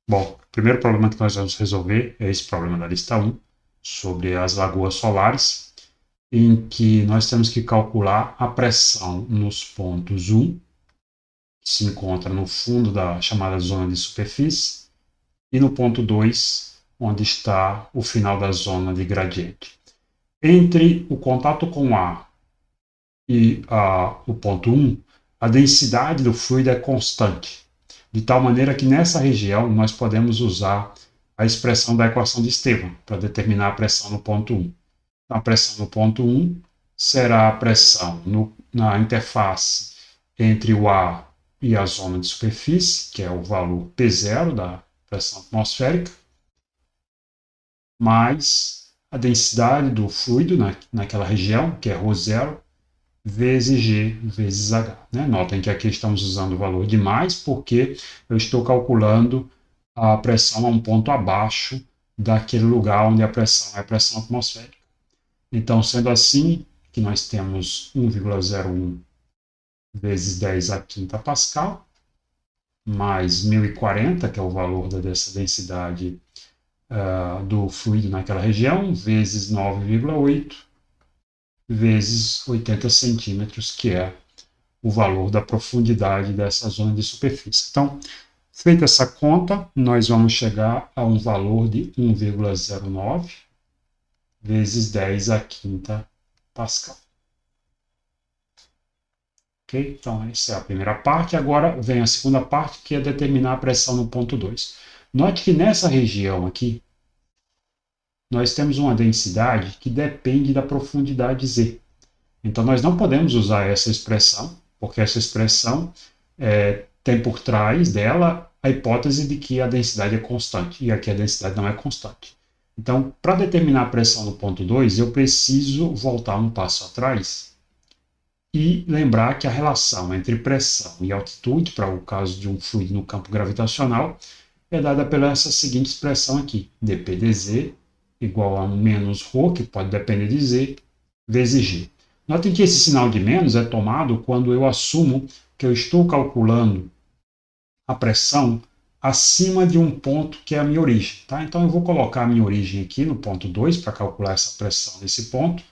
Bom, o primeiro problema que nós vamos resolver é esse problema da lista 1, sobre as lagoas solares, em que nós temos que calcular a pressão nos pontos 1, que se encontra no fundo da chamada zona de superfície, e no ponto 2, onde está o final da zona de gradiente. Entre o contato com o ar e o ponto 1, a densidade do fluido é constante, de tal maneira que nessa região nós podemos usar a expressão da equação de Estevam para determinar a pressão no ponto 1. Então, a pressão no ponto 1 será a pressão na interface entre o ar e a zona de superfície, que é o valor P0 da pressão atmosférica, mais a densidade do fluido naquela região, que é ρ0, vezes G vezes H. Né? Notem que aqui estamos usando o valor de mais porque eu estou calculando a pressão a um ponto abaixo daquele lugar onde a pressão é a pressão atmosférica. Então, sendo assim, que nós temos 1,01 vezes 10 a quinta pascal, mais 1040, que é o valor dessa densidade do fluido naquela região, vezes 9,8, vezes 80 centímetros, que é o valor da profundidade dessa zona de superfície. Então, feita essa conta, nós vamos chegar a um valor de 1,09 vezes 10 a quinta pascal. Ok? Então, essa é a primeira parte. Agora vem a segunda parte, que é determinar a pressão no ponto 2. Note que nessa região aqui, nós temos uma densidade que depende da profundidade Z. Então, nós não podemos usar essa expressão, porque essa expressão tem por trás dela a hipótese de que a densidade é constante, e aqui a densidade não é constante. Então, para determinar a pressão no ponto 2, eu preciso voltar um passo atrás e lembrar que a relação entre pressão e altitude, para o caso de um fluido no campo gravitacional, é dada pela essa seguinte expressão aqui, dp dz igual a menos ρ, que pode depender de z, vezes g. Notem que esse sinal de menos é tomado quando eu assumo que eu estou calculando a pressão acima de um ponto que é a minha origem. Tá? Então, eu vou colocar a minha origem aqui no ponto 2 para calcular essa pressão nesse ponto,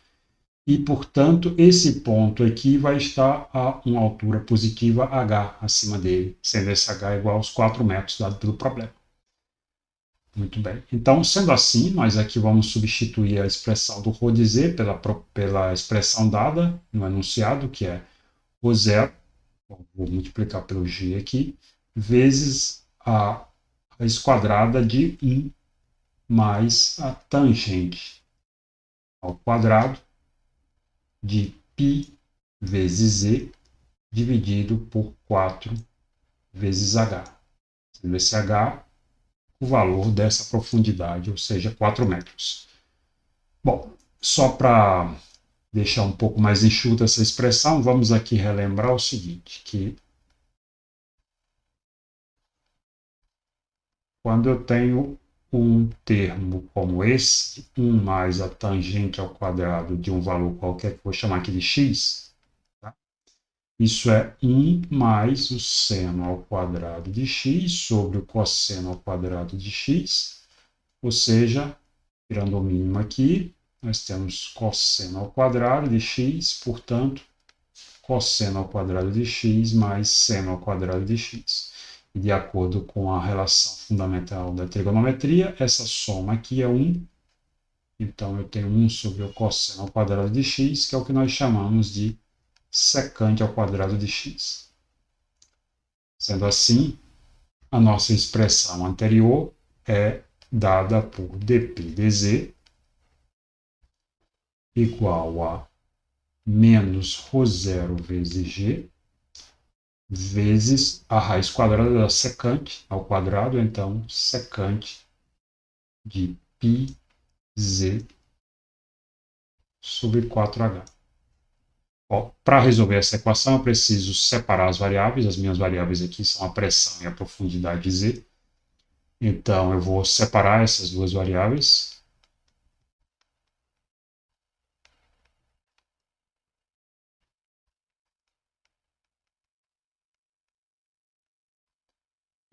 e, portanto, esse ponto aqui vai estar a uma altura positiva h acima dele, sendo esse h igual aos 4 metros dado pelo problema. Muito bem. Então, sendo assim, nós aqui vamos substituir a expressão do ρ de z pela expressão dada no enunciado, que é ρ0, vou multiplicar pelo g aqui, vezes a raiz quadrada de 1 mais a tangente ao quadrado de π vezes z dividido por 4 vezes h. Sendo esse h o valor dessa profundidade, ou seja, 4 metros. Bom, só para deixar um pouco mais enxuta essa expressão, vamos aqui relembrar o seguinte, que quando eu tenho um termo como esse, 1 mais a tangente ao quadrado de um valor qualquer, que vou chamar aqui de x, tá? Isso é 1 mais o seno ao quadrado de x sobre o cosseno ao quadrado de x, ou seja, tirando o mínimo aqui, nós temos cosseno ao quadrado de x, portanto, cosseno ao quadrado de x mais seno ao quadrado de x. E de acordo com a relação fundamental da trigonometria, essa soma aqui é 1. Então, eu tenho 1 sobre o cosseno ao quadrado de x, que é o que nós chamamos de secante ao quadrado de x. Sendo assim, a nossa expressão anterior é dada por dp dz igual a menos ρ0 vezes g, vezes a raiz quadrada da secante ao quadrado, então secante de πz sobre 4h. Para resolver essa equação, eu preciso separar as variáveis. As minhas variáveis aqui são a pressão e a profundidade z. Então, eu vou separar essas duas variáveis.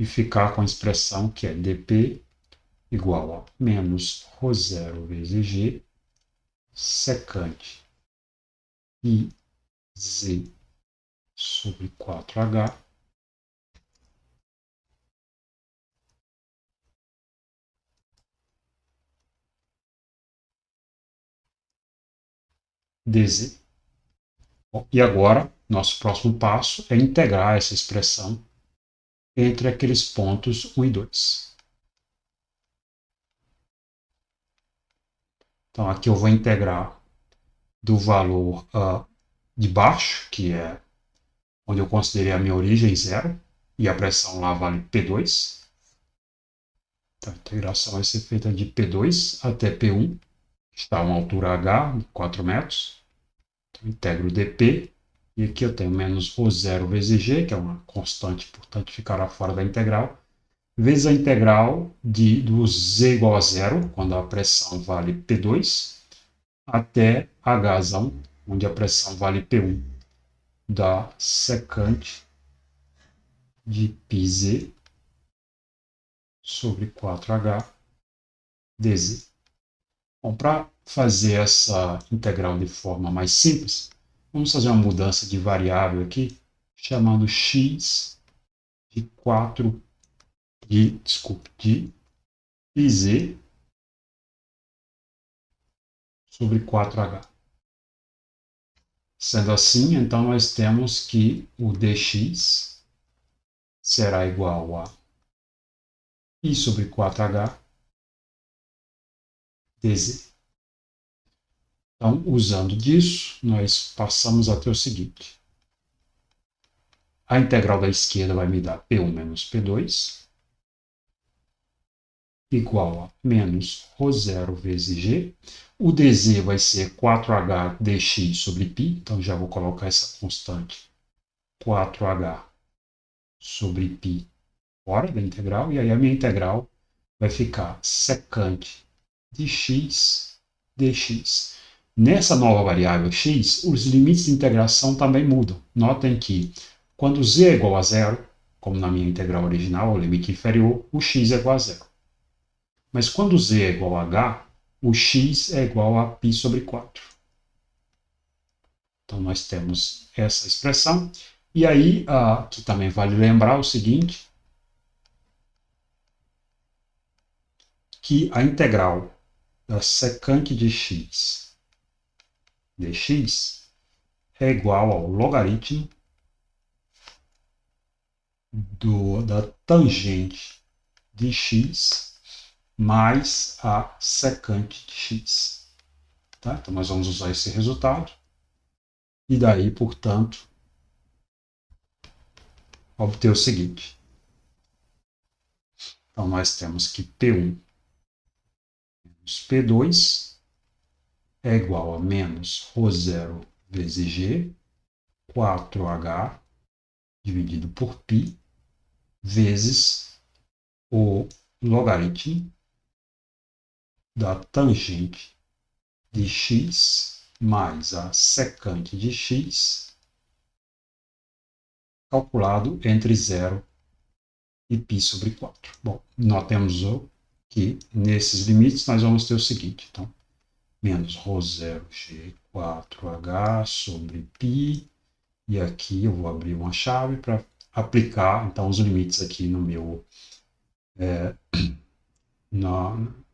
e ficar com a expressão que é dp igual a menos ρ0 vezes g secante I z sobre 4h dz. Bom, e agora, nosso próximo passo é integrar essa expressão entre aqueles pontos 1 e 2. Então, aqui eu vou integrar do valor de baixo, que é onde eu considerei a minha origem zero, e a pressão lá vale P2. Então, a integração vai ser feita de P2 até P1, que está a uma altura H, 4 metros. Então, integro dp, e aqui eu tenho menos ρ0 vezes g, que é uma constante, portanto ficará fora da integral, vezes a integral do z igual a zero, quando a pressão vale P2, até H, onde a pressão vale P1, da secante de πz sobre 4h dz. Bom, para fazer essa integral de forma mais simples, vamos fazer uma mudança de variável aqui, chamando x de 4 de πz sobre 4h. Sendo assim, então nós temos que o dx será igual a I sobre 4h dz. Então, usando disso, nós passamos a ter o seguinte. A integral da esquerda vai me dar P1 menos P2 igual a menos ρ0 vezes g. O dz vai ser 4h dx sobre π, então já vou colocar essa constante 4h sobre π fora da integral, e aí a minha integral vai ficar secante de x dx. Nessa nova variável x, os limites de integração também mudam. Notem que quando z é igual a zero, como na minha integral original, o limite inferior, o x é igual a zero. Mas quando z é igual a h, o x é igual a π sobre 4. Então, nós temos essa expressão. E aí, que também vale lembrar o seguinte, que a integral da secante de x dx é igual ao logaritmo da tangente de x mais a secante de x. Tá? Então, nós vamos usar esse resultado. E daí, portanto, obter o seguinte. Então, nós temos que P1 menos P2 é igual a menos ρ0 vezes g, 4h dividido por π, vezes o logaritmo da tangente de x mais a secante de x, calculado entre 0 e π sobre 4. Bom, notemos que nesses limites nós vamos ter o seguinte, então, menos ρ0 g 4h sobre π, e aqui eu vou abrir uma chave para aplicar então os limites aqui no meu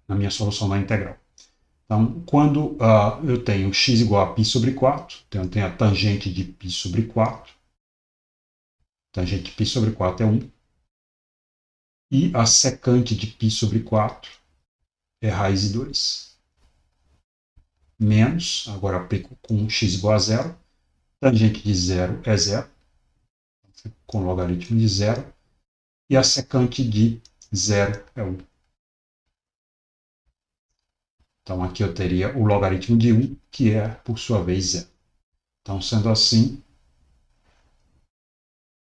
na minha solução da integral. Então, quando eu tenho x igual a π sobre 4, então eu tenho a tangente de π sobre 4, tangente de π sobre 4 é 1, e a secante de π sobre 4 é raiz de 2. Menos, agora aplico com x igual a 0, tangente de 0 é 0, fico com logaritmo de 0, e a secante de 0 é 1. Então, aqui eu teria o logaritmo de 1, que é, por sua vez, 0. Então, sendo assim,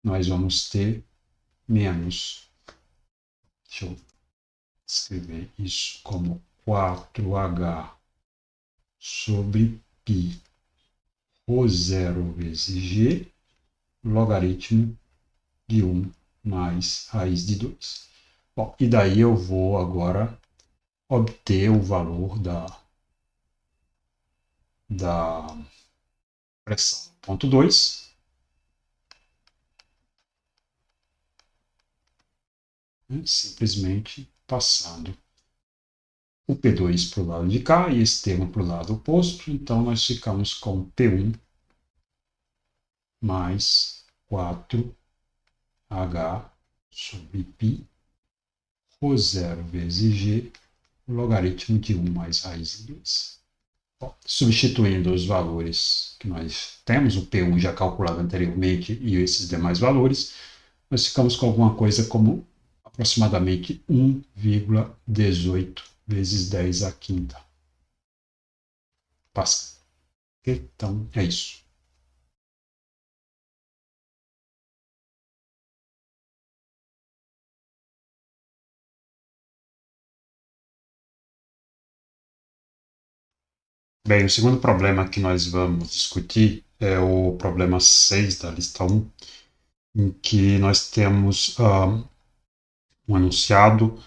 nós vamos ter menos, deixa eu escrever isso como 4h sobre π ρ0 vezes g, logaritmo de 1 mais raiz de 2. Bom, e daí eu vou agora obter o valor da pressão ponto 2, né, simplesmente passando o P2 para o lado de cá e esse termo para o lado oposto. Então, nós ficamos com P1 mais 4H sobre π, Rho 0 vezes G, logaritmo de 1 mais raiz de 2. Bom, substituindo os valores que nós temos, o P1 já calculado anteriormente e esses demais valores, nós ficamos com alguma coisa como aproximadamente 1,18 vezes 10 à quinta Pascal. Então, é isso. Bem, o segundo problema que nós vamos discutir é o problema 6 da lista 1, em que nós temos um enunciado,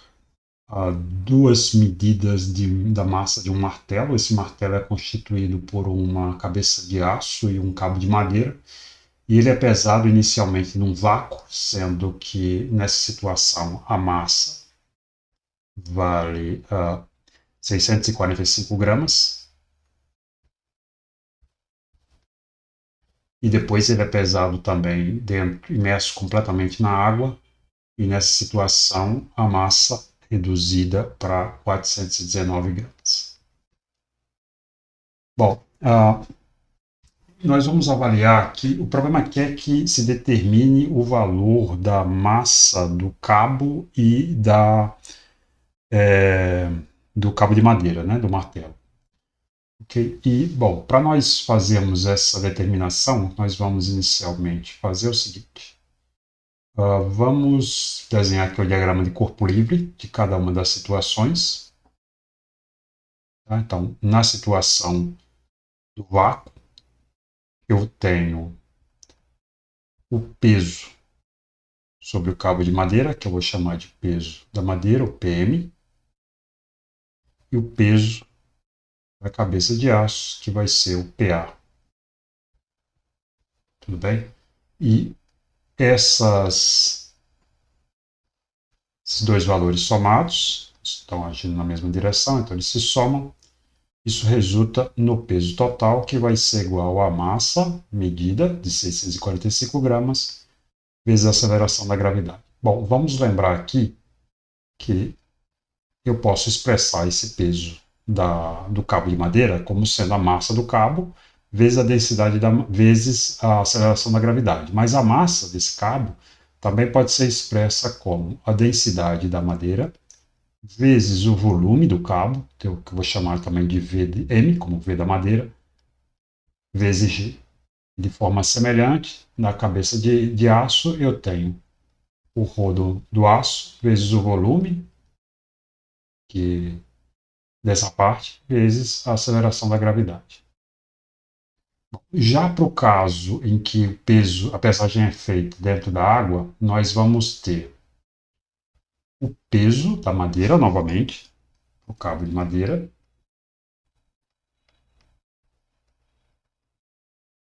duas medidas da massa de um martelo. Esse martelo é constituído por uma cabeça de aço e um cabo de madeira, e ele é pesado inicialmente num vácuo, sendo que nessa situação a massa vale 645 gramas, e depois ele é pesado também dentro, imerso completamente na água, e nessa situação a massa reduzida para 419 gramas. Bom, nós vamos avaliar aqui, o problema aqui é que se determine o valor da massa do cabo e do cabo de madeira, né, do martelo. Okay? E, bom, para nós fazermos essa determinação, nós vamos inicialmente fazer o seguinte. Vamos desenhar aqui o diagrama de corpo livre de cada uma das situações. Tá? Então, na situação do vácuo, eu tenho o peso sobre o cabo de madeira, que eu vou chamar de peso da madeira, o PM, e o peso da cabeça de aço, que vai ser o PA. Tudo bem? E esses dois valores somados estão agindo na mesma direção, então eles se somam. Isso resulta no peso total, que vai ser igual à massa medida de 645 gramas vezes a aceleração da gravidade. Bom, vamos lembrar aqui que eu posso expressar esse peso do cabo de madeira como sendo a massa do cabo vezes a densidade vezes a aceleração da gravidade. Mas a massa desse cabo também pode ser expressa como a densidade da madeira vezes o volume do cabo, que eu vou chamar também de V de M, como V da madeira, vezes G. De forma semelhante, na cabeça de aço, eu tenho o rodo do aço vezes o volume dessa parte, vezes a aceleração da gravidade. Já para o caso em que o peso, a pesagem é feita dentro da água, nós vamos ter o peso da madeira, novamente, o cabo de madeira.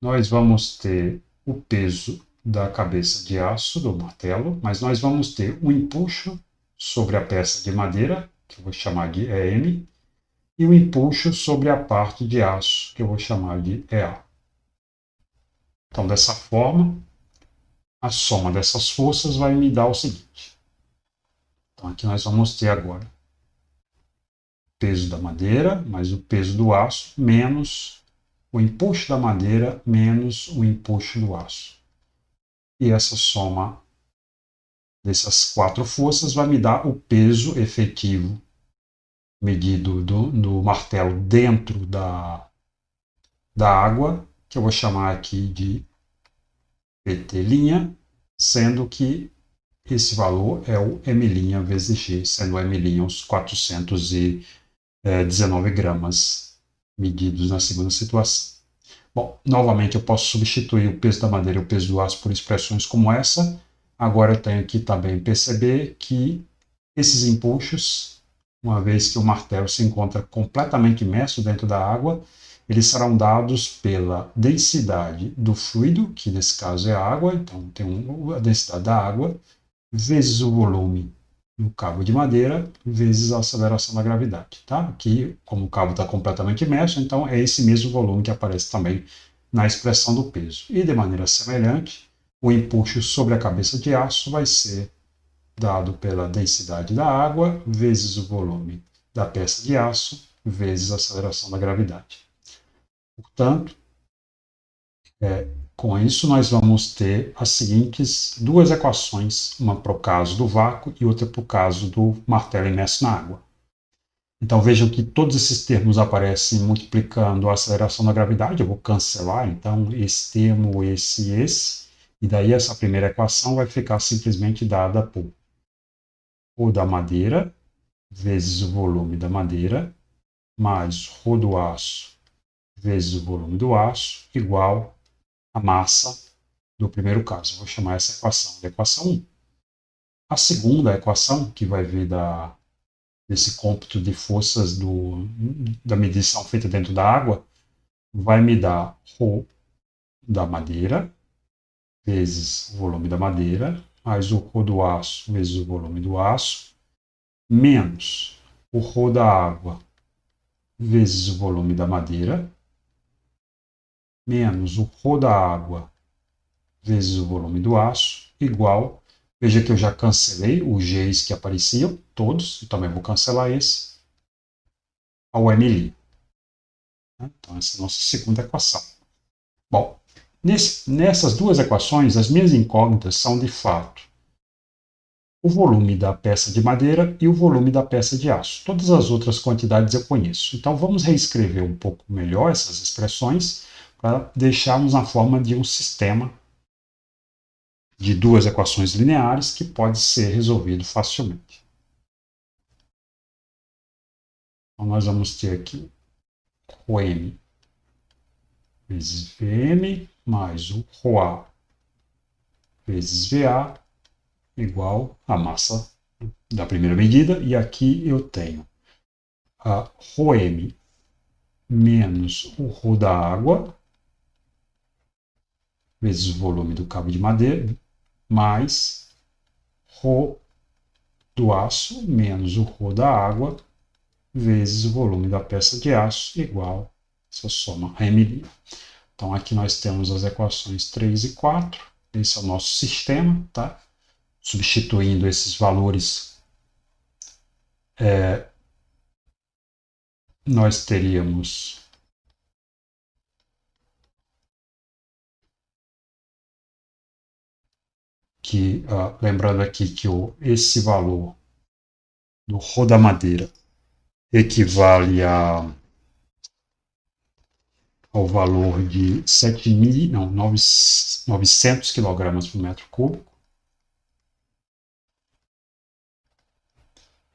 Nós vamos ter o peso da cabeça de aço, do martelo, mas nós vamos ter o empuxo sobre a peça de madeira, que eu vou chamar de EM, e o empuxo sobre a parte de aço, que eu vou chamar de EA. Então, dessa forma, a soma dessas forças vai me dar o seguinte. Então, aqui nós vamos ter agora o peso da madeira, mais o peso do aço, menos o empuxo da madeira, menos o empuxo do aço. E essa soma dessas quatro forças vai me dar o peso efetivo medido no martelo dentro da água, que eu vou chamar aqui de PT', sendo que esse valor é o M' vezes G, sendo o M' os 419 gramas medidos na segunda situação. Bom, novamente eu posso substituir o peso da madeira e o peso do aço por expressões como essa, Agora eu tenho que também perceber que esses empuxos, uma vez que o martelo se encontra completamente imerso dentro da água, eles serão dados pela densidade do fluido, que nesse caso é a água, então tem a densidade da água, vezes o volume do cabo de madeira, vezes a aceleração da gravidade. Tá? Aqui, como o cabo está completamente imerso, então é esse mesmo volume que aparece também na expressão do peso. E de maneira semelhante, o empuxo sobre a cabeça de aço vai ser dado pela densidade da água vezes o volume da peça de aço vezes a aceleração da gravidade. Portanto, com isso nós vamos ter as seguintes duas equações, uma para o caso do vácuo e outra para o caso do martelo imerso na água. Então vejam que todos esses termos aparecem multiplicando a aceleração da gravidade. Eu vou cancelar então esse termo, esse e esse. E daí essa primeira equação vai ficar simplesmente dada por ρ da madeira vezes o volume da madeira mais ρ do aço vezes o volume do aço igual a massa do primeiro caso. Vou chamar essa equação de equação 1. A segunda equação, que vai vir desse cômputo de forças da medição feita dentro da água, vai me dar ρ da madeira vezes o volume da madeira, mais o ρ do aço vezes o volume do aço, menos o ρ da água vezes o volume da madeira, menos o ρ da água vezes o volume do aço, igual, veja que eu já cancelei os G's que apareciam, todos, e também vou cancelar esse, ao ml. Então, essa é a nossa segunda equação. Bom, nessas duas equações, as minhas incógnitas são, de fato, o volume da peça de madeira e o volume da peça de aço. Todas as outras quantidades eu conheço. Então, vamos reescrever um pouco melhor essas expressões para deixarmos na forma de um sistema de duas equações lineares que pode ser resolvido facilmente. Então, nós vamos ter aqui ρm vezes Vm mais o ρA vezes VA igual a massa da primeira medida. E aqui eu tenho a ρm menos o ρ da água vezes o volume do cabo de madeira mais ρ do aço menos o ρ da água vezes o volume da peça de aço igual essa soma a ml. Então aqui nós temos as equações 3 e 4. Esse é o nosso sistema, tá? Substituindo esses valores, nós teríamos que, lembrando aqui que esse valor do ρ da madeira equivale ao valor de 900 kg por metro cúbico,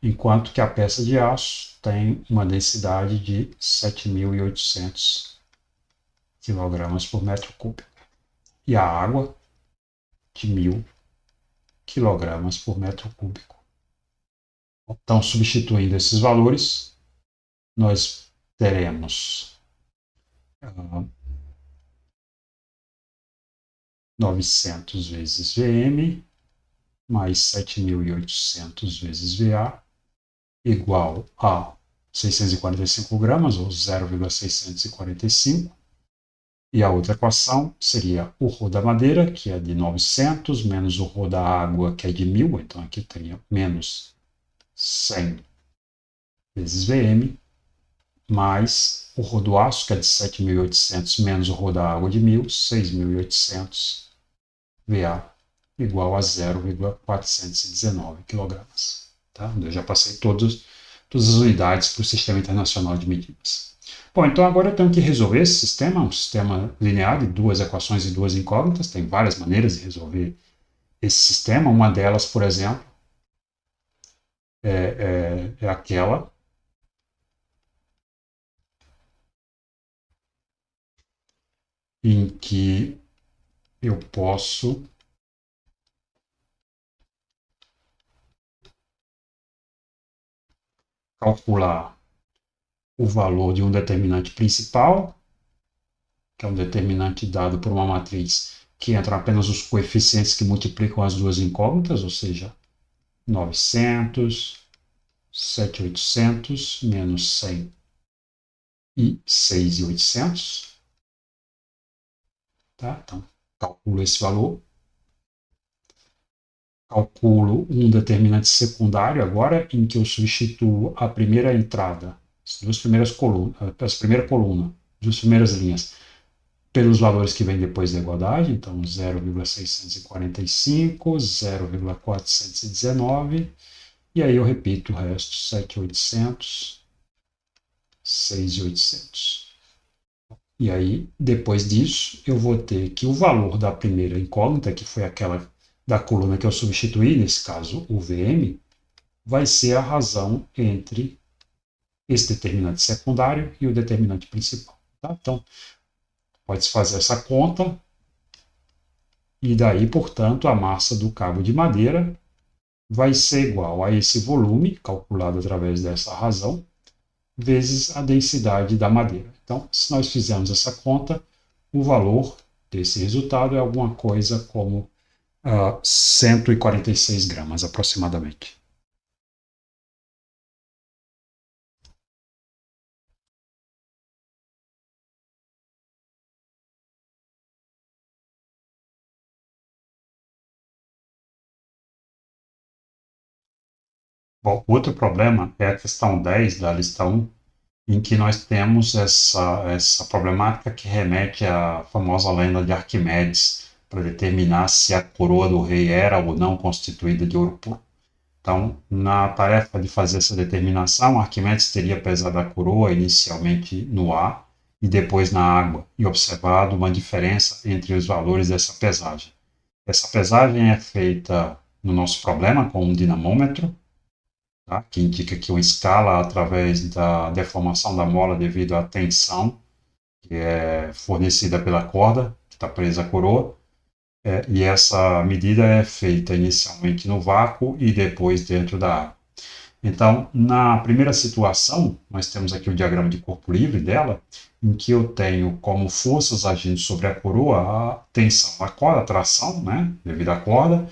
enquanto que a peça de aço tem uma densidade de 7.800 kg por metro cúbico e a água de 1.000 kg por metro cúbico. Então, substituindo esses valores, nós teremos 900 vezes Vm mais 7.800 vezes Va igual a 645 gramas, ou 0,645. E a outra equação seria o ρ da madeira, que é de 900, menos o ρ da água, que é de 1.000. Então, aqui teria menos 100 vezes Vm, mais o ρ do aço, que é de 7.800, menos o ρ da água de 1.000, 6.800 Va, igual a 0,419 kg. Tá? Eu já passei todas as unidades para o Sistema Internacional de Medidas. Bom, então agora eu tenho que resolver esse sistema, um sistema linear de duas equações e duas incógnitas. Tem várias maneiras de resolver esse sistema. Uma delas, por exemplo, é aquela em que eu posso calcular o valor de um determinante principal, que é um determinante dado por uma matriz que entram apenas os coeficientes que multiplicam as duas incógnitas, ou seja, 900, 7.800 menos 100 e 6.800. Tá? Então, calculo esse valor. Calculo um determinante secundário agora, em que eu substituo a primeira entrada, as duas primeiras colunas, a primeira coluna, duas primeiras linhas, pelos valores que vêm depois da igualdade, então 0,645, 0,419, e aí eu repito o resto, 7.800, 6.800. E aí, depois disso, eu vou ter que o valor da primeira incógnita, que foi aquela da coluna que eu substituí, nesse caso o VM, vai ser a razão entre esse determinante secundário e o determinante principal. Tá? Então, pode-se fazer essa conta, e daí, portanto, a massa do cabo de madeira vai ser igual a esse volume, calculado através dessa razão, vezes a densidade da madeira. Então, se nós fizermos essa conta, o valor desse resultado é alguma coisa como 146 gramas aproximadamente. Bom, outro problema é a questão 10 da lista 1, em que nós temos essa problemática que remete à famosa lenda de Arquimedes, para determinar se a coroa do rei era ou não constituída de ouro puro. Então, na tarefa de fazer essa determinação, Arquimedes teria pesado a coroa inicialmente no ar e depois na água, e observado uma diferença entre os valores dessa pesagem. Essa pesagem é feita no nosso problema com um dinamômetro, tá? Que indica que uma escala através da deformação da mola devido à tensão que é fornecida pela corda que está presa à coroa. E essa medida é feita inicialmente no vácuo e depois dentro da água. Então, na primeira situação, nós temos aqui o diagrama de corpo livre dela, em que eu tenho como forças agindo sobre a coroa a tensão da corda, a tração, né, devido à corda,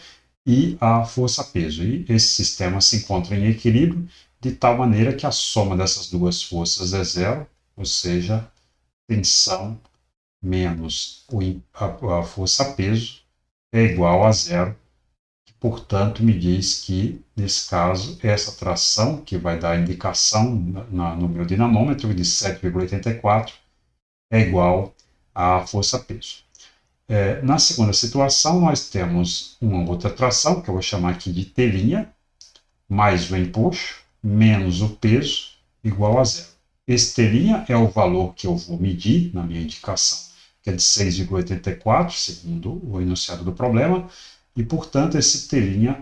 e a força-peso. E esse sistema se encontra em equilíbrio, de tal maneira que a soma dessas duas forças é zero, ou seja, tensão menos a força-peso é igual a zero. Portanto, me diz que, nesse caso, essa tração, que vai dar indicação no meu dinamômetro de 7,84, é igual à força-peso. Na segunda situação, nós temos uma outra tração, que eu vou chamar aqui de T', mais o empuxo, menos o peso, igual a zero. Esse T' é o valor que eu vou medir na minha indicação, que é de 6,84, segundo o enunciado do problema, e, portanto, esse T'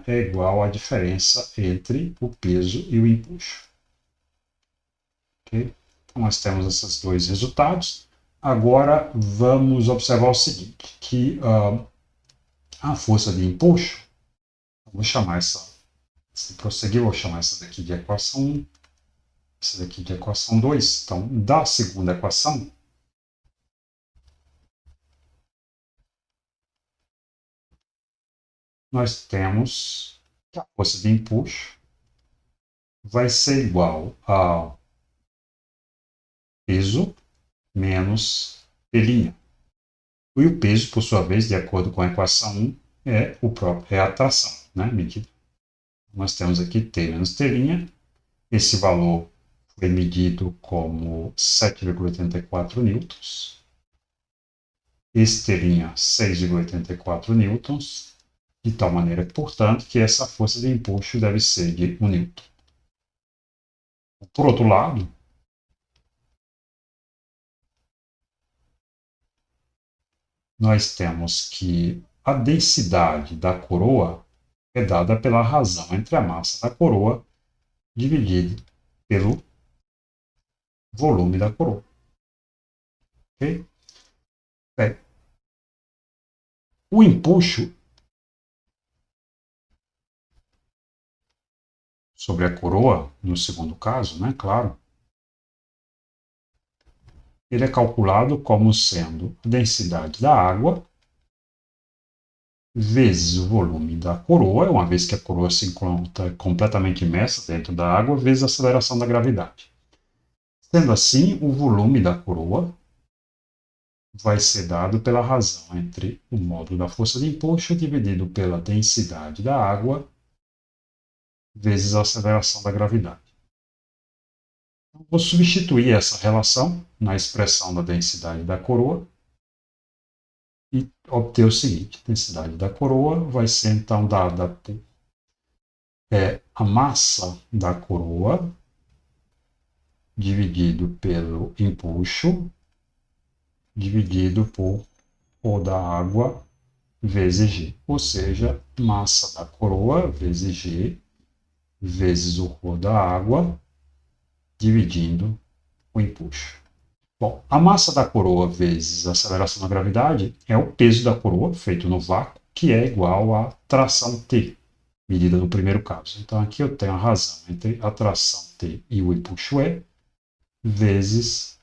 é igual à diferença entre o peso e o empuxo. Okay? Então, nós temos esses dois resultados. Agora, vamos observar o seguinte, que a força de empuxo, vou chamar se prosseguir, vou chamar essa daqui de equação 1, essa daqui de equação 2. Então, da segunda equação, nós temos que a força de empuxo vai ser igual ao peso menos T'. E o peso, por sua vez, de acordo com a equação 1, é a tração, né, medida. Nós temos aqui T menos T'. Esse valor foi medido como 7,84 newtons. Esse T', 6,84 newtons. De tal maneira, portanto, que essa força de empuxo deve ser de 1 newton. Por outro lado, nós temos que a densidade da coroa é dada pela razão entre a massa da coroa dividida pelo volume da coroa. Okay? O empuxo sobre a coroa, no segundo caso, né, claro, ele é calculado como sendo a densidade da água vezes o volume da coroa, uma vez que a coroa se encontra completamente imersa dentro da água, vezes a aceleração da gravidade. Sendo assim, o volume da coroa vai ser dado pela razão entre o módulo da força de empuxo dividido pela densidade da água vezes a aceleração da gravidade. Então, vou substituir essa relação na expressão da densidade da coroa e obter o seguinte: a densidade da coroa vai ser então dada por a massa da coroa dividido pelo empuxo dividido por O da água vezes G, ou seja, massa da coroa vezes G vezes o ρ da água dividindo o empuxo. Bom, a massa da coroa vezes a aceleração da gravidade é o peso da coroa feito no vácuo, que é igual à tração T, medida no primeiro caso. Então aqui eu tenho a razão entre a tração T e o empuxo E vezes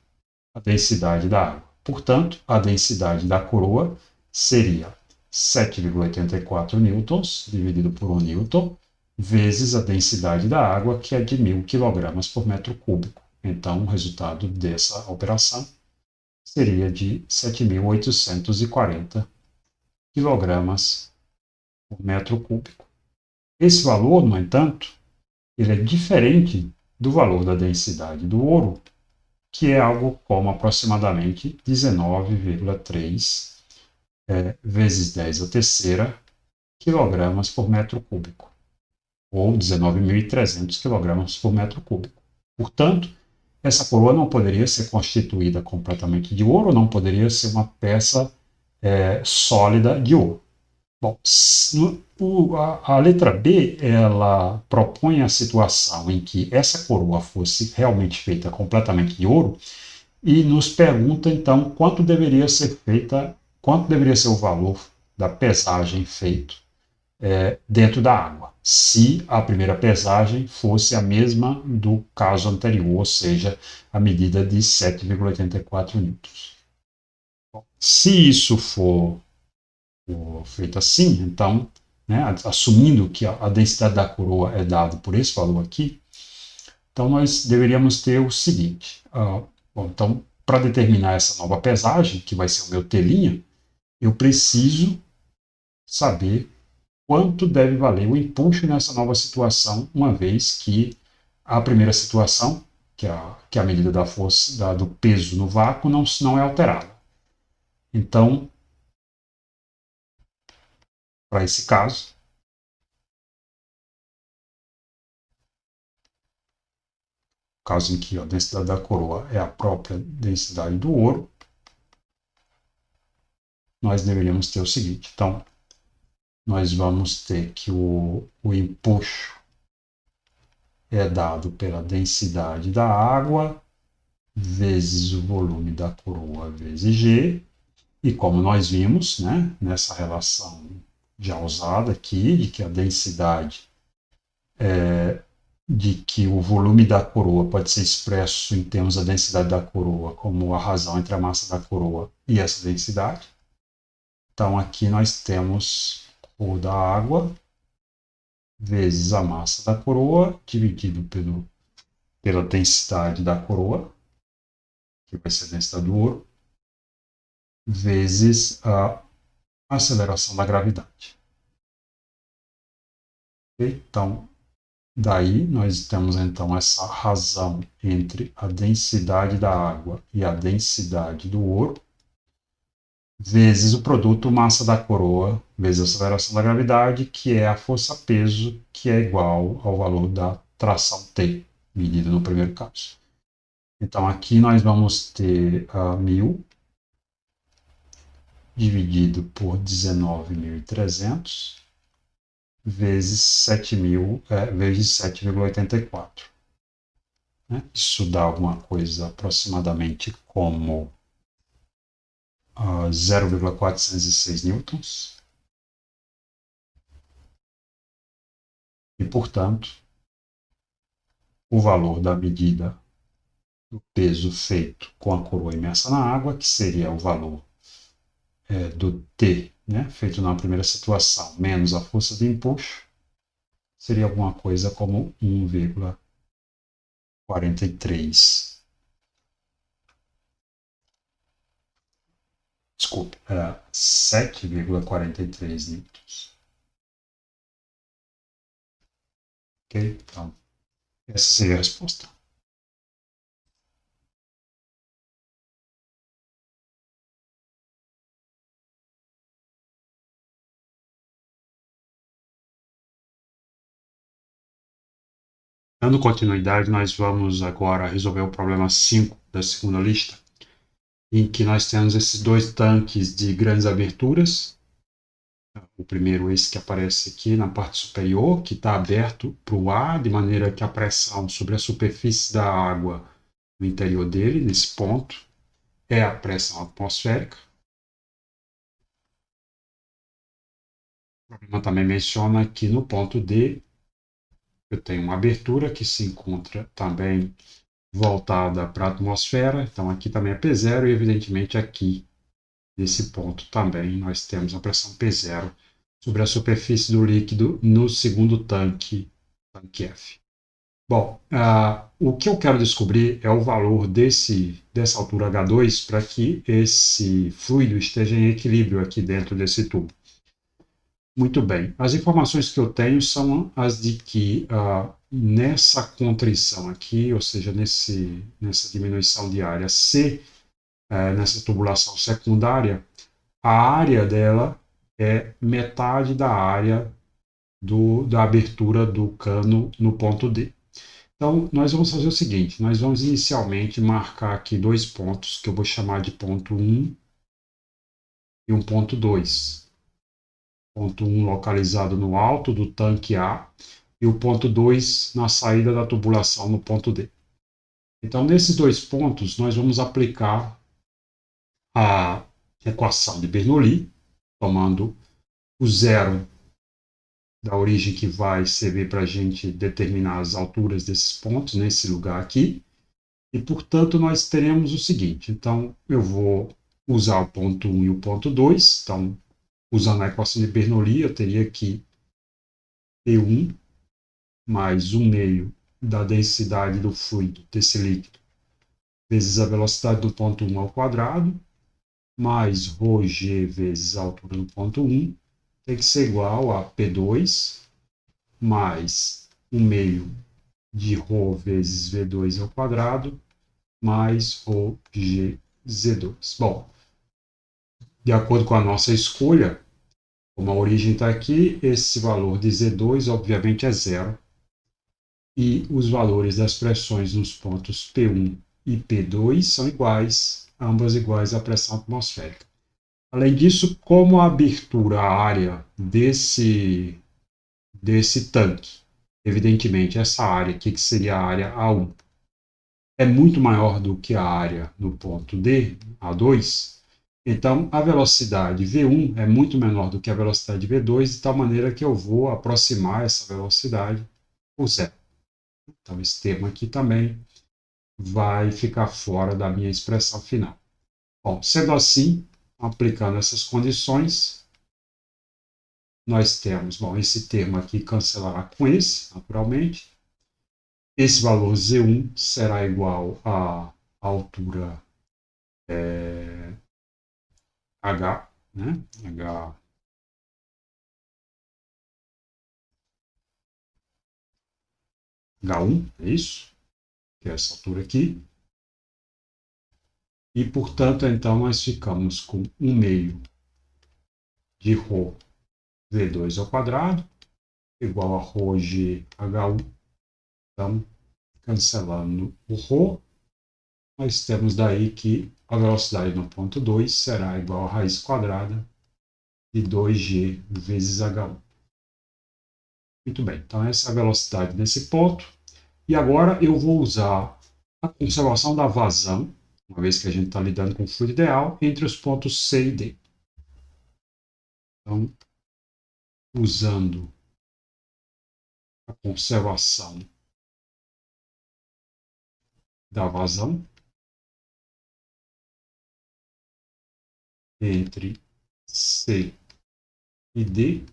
a densidade da água. Portanto, a densidade da coroa seria 7,84 newtons dividido por 1 newton vezes a densidade da água, que é de 1.000 kg por metro cúbico. Então, o resultado dessa operação seria de 7.840 kg por metro cúbico. Esse valor, no entanto, ele é diferente do valor da densidade do ouro, que é algo como aproximadamente 19,3 vezes 10 a terceira quilogramas por metro cúbico, ou 19.300 quilogramas por metro cúbico. Portanto, essa coroa não poderia ser constituída completamente de ouro, não poderia ser uma peça sólida de ouro. Bom, a letra B, ela propõe a situação em que essa coroa fosse realmente feita completamente de ouro e nos pergunta, então, quanto deveria ser o valor da pesagem feito dentro da água, se a primeira pesagem fosse a mesma do caso anterior, ou seja, a medida de 7,84 newtons. Bom, se isso for feito assim, então, né, assumindo que a densidade da coroa é dada por esse valor aqui, então nós deveríamos ter o seguinte. Bom, então, para determinar essa nova pesagem, que vai ser o meu T', eu preciso saber quanto deve valer o empuxo nessa nova situação, uma vez que a primeira situação, que é a medida da força, do peso no vácuo, não é alterada. Então, para esse caso, em que a densidade da coroa é a própria densidade do ouro, nós deveríamos ter o seguinte. Então, nós vamos ter que o empuxo é dado pela densidade da água vezes o volume da coroa vezes G, e como nós vimos, né, nessa relação já usada aqui, de que a densidade de que o volume da coroa pode ser expresso em termos da densidade da coroa como a razão entre a massa da coroa e essa densidade. Então aqui nós temos o da água vezes a massa da coroa dividido pela densidade da coroa, que vai ser a densidade do ouro, vezes a aceleração da gravidade. Então, daí nós temos então essa razão entre a densidade da água e a densidade do ouro, vezes o produto massa da coroa, vezes a aceleração da gravidade, que é a força-peso, que é igual ao valor da tração T, medida no primeiro caso. Então aqui nós vamos ter 1.000 dividido por 19.300 vezes 7,84. Né? Isso dá alguma coisa aproximadamente como 0,406 newtons. E, portanto, o valor da medida do peso feito com a coroa imersa na água, que seria o valor do T, né, feito na primeira situação, menos a força de empuxo, seria alguma coisa como 1,43. Desculpe, era 7,43 newtons. Ok? Então, essa seria a resposta. Dando continuidade, nós vamos agora resolver o problema 5 da segunda lista, em que nós temos esses dois tanques de grandes aberturas. O primeiro, esse que aparece aqui na parte superior, que está aberto para o ar, de maneira que a pressão sobre a superfície da água no interior dele, nesse ponto, é a pressão atmosférica. O problema também menciona que no ponto D, eu tenho uma abertura que se encontra também voltada para a atmosfera, então aqui também é P0 e evidentemente aqui, nesse ponto também, nós temos a pressão P0 sobre a superfície do líquido no segundo tanque, tanque F. Bom, o que eu quero descobrir é o valor dessa altura H2 para que esse fluido esteja em equilíbrio aqui dentro desse tubo. Muito bem. As informações que eu tenho são as de que nessa contrição aqui, ou seja, nessa diminuição de área C, nessa tubulação secundária, a área dela é metade da área da abertura do cano no ponto D. Então, nós vamos fazer o seguinte, nós vamos inicialmente marcar aqui dois pontos, que eu vou chamar de ponto 1 e um ponto 2. Ponto 1 localizado no alto do tanque A e o ponto 2 na saída da tubulação no ponto D. Então, nesses dois pontos, nós vamos aplicar a equação de Bernoulli, tomando o zero da origem que vai servir para a gente determinar as alturas desses pontos, nesse lugar aqui. E, portanto, nós teremos o seguinte. Então, eu vou usar o ponto 1 e o ponto 2. Então, usando a equação de Bernoulli, eu teria que P1 mais 1 meio da densidade do fluido, desse líquido, vezes a velocidade do ponto 1 ao quadrado, mais ρg vezes a altura do ponto 1, tem que ser igual a P2 mais 1 meio de ρ vezes V2 ao quadrado, mais ρg Z2. Bom, de acordo com a nossa escolha, como a origem está aqui, esse valor de Z2 obviamente é zero, e os valores das pressões nos pontos P1 e P2 são iguais, ambas iguais à pressão atmosférica. Além disso, como a abertura, a área desse tanque, evidentemente essa área aqui, que seria a área A1, é muito maior do que a área no ponto D, A2, então a velocidade V1 é muito menor do que a velocidade V2, de tal maneira que eu vou aproximar essa velocidade por zero. Então, esse termo aqui também vai ficar fora da minha expressão final. Bom, sendo assim, aplicando essas condições, nós temos, bom, esse termo aqui cancelará com esse, naturalmente. Esse valor Z1 será igual à altura H, né? H1, é isso? Que é essa altura aqui. E, portanto, então, nós ficamos com 1 meio de ρ V2 ao quadrado, igual a ρg H1. Então, cancelando o ρ, nós temos daí que a velocidade no ponto 2 será igual a raiz quadrada de 2g vezes h1. Muito bem, então essa é a velocidade nesse ponto. E agora eu vou usar a conservação da vazão, uma vez que a gente está lidando com o fluido ideal, entre os pontos C e D. Então, usando a conservação da vazão entre C e D,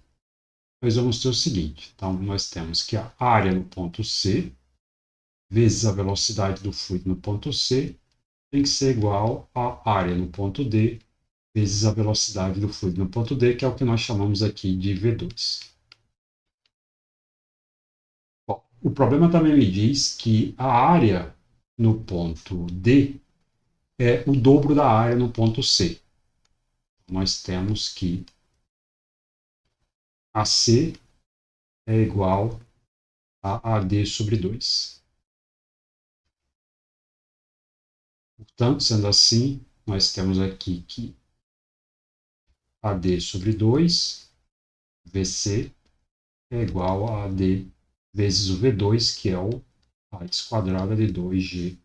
nós vamos ter o seguinte. Então, nós temos que a área no ponto C vezes a velocidade do fluido no ponto C tem que ser igual à área no ponto D vezes a velocidade do fluido no ponto D, que é o que nós chamamos aqui de V2. Bom, o problema também me diz que a área no ponto D é o dobro da área no ponto C. Nós temos que AC é igual a AD sobre 2. Portanto, sendo assim, nós temos aqui que AD sobre 2, VC, é igual a AD vezes o V2, que é o raiz quadrada de 2GH.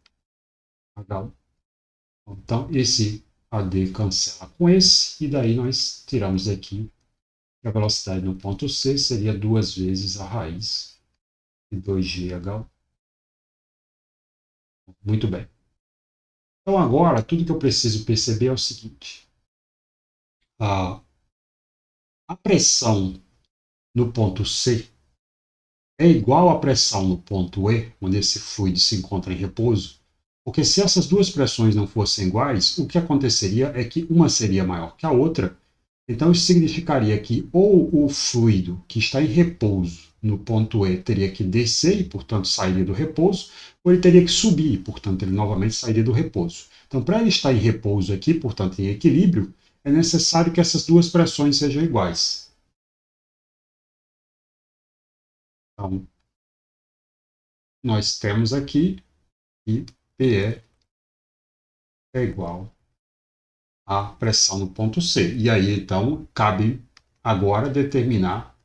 Então, esse AD cancela com esse, e daí nós tiramos aqui que a velocidade no ponto C seria 2 vezes a raiz de 2GH. Muito bem. Então, agora, tudo que eu preciso perceber é o seguinte. A pressão no ponto C é igual à pressão no ponto E, onde esse fluido se encontra em repouso, porque se essas duas pressões não fossem iguais, o que aconteceria é que uma seria maior que a outra. Então, isso significaria que ou o fluido que está em repouso no ponto E teria que descer e, portanto, sairia do repouso, ou ele teria que subir e, portanto, ele novamente sairia do repouso. Então, para ele estar em repouso aqui, portanto, em equilíbrio, é necessário que essas duas pressões sejam iguais. Então, nós temos aqui que PE é igual à pressão no ponto C. E aí, então, cabe agora determinar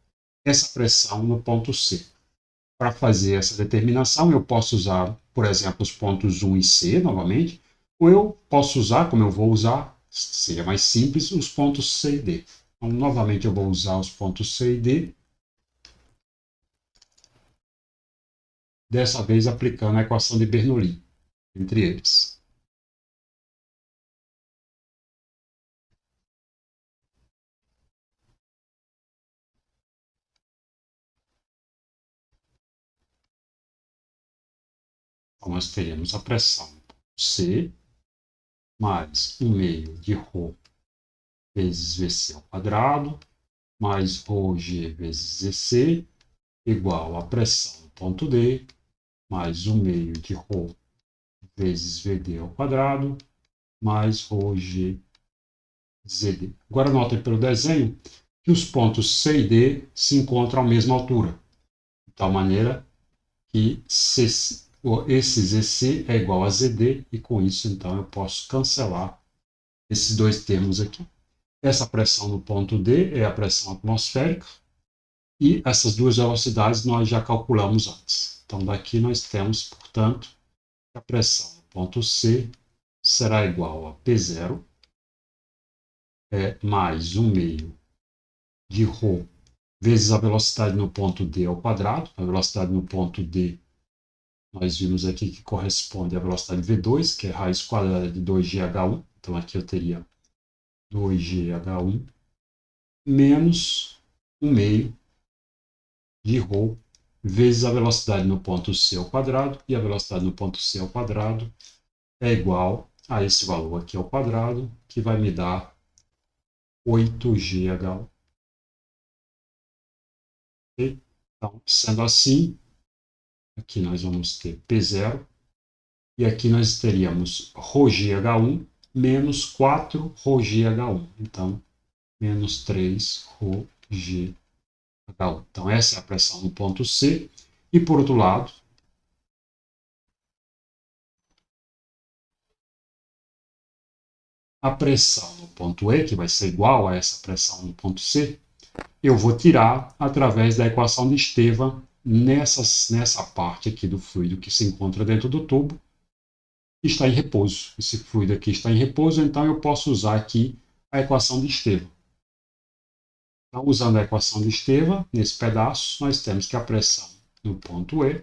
essa pressão no ponto C. Para fazer essa determinação, eu posso usar, por exemplo, os pontos 1 e C novamente, ou eu posso usar, como eu vou usar, seria mais simples, os pontos C e D. Então, novamente, eu vou usar os pontos C e D, dessa vez aplicando a equação de Bernoulli entre eles. Então, nós teremos a pressão C mais 1 meio de ρ vezes VC ao quadrado, mais ρg vezes EC, igual à pressão no ponto D, mais 1 meio de ρ vezes VD ao quadrado, mais ρg ZD. Agora notem pelo desenho que os pontos C e D se encontram à mesma altura, de tal maneira que esse ZC é igual a ZD, e com isso, então, eu posso cancelar esses dois termos aqui. Essa pressão no ponto D é a pressão atmosférica, e essas duas velocidades nós já calculamos antes. Então, daqui nós temos, portanto, que a pressão no ponto C será igual a P0 mais 1 meio de ρ vezes a velocidade no ponto D ao quadrado. A velocidade no ponto D, nós vimos aqui que corresponde à velocidade V2, que é raiz quadrada de 2GH1. Então, aqui eu teria 2GH1 menos 1 meio de ρ vezes a velocidade no ponto C ao quadrado, e a velocidade no ponto C ao quadrado é igual a esse valor aqui ao quadrado, que vai me dar 8GH1. Então, sendo assim, aqui nós vamos ter P0, e aqui nós teríamos ρgH1 menos 4 ρgH1. Então, menos 3 ρgH1. Então, essa é a pressão no ponto C. E, por outro lado, a pressão no ponto E, que vai ser igual a essa pressão no ponto C, eu vou tirar através da equação de Estevan nessa parte aqui do fluido que se encontra dentro do tubo, que está em repouso. Esse fluido aqui está em repouso, então eu posso usar aqui a equação de Estevan. Então, usando a equação de Estevan, nesse pedaço, nós temos que a pressão no ponto E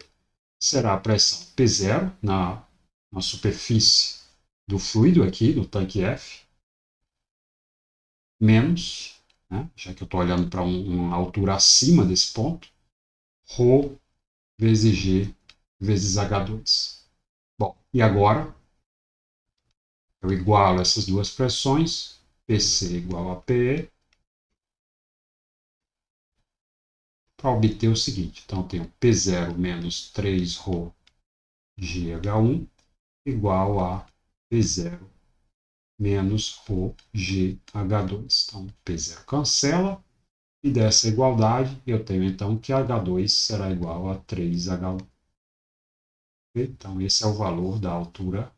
será a pressão P0 na superfície do fluido aqui, do tanque F, menos, né, já que eu estou olhando para uma altura acima desse ponto, ρ vezes G vezes H2. Bom, e agora eu igualo essas duas pressões, PC igual a PE, para obter o seguinte. Então, eu tenho P0 menos 3ρ GH1 igual a P0 menos ρ GH2. Então, P0 cancela, e dessa igualdade eu tenho então que H2 será igual a 3H1. Então, esse é o valor da altura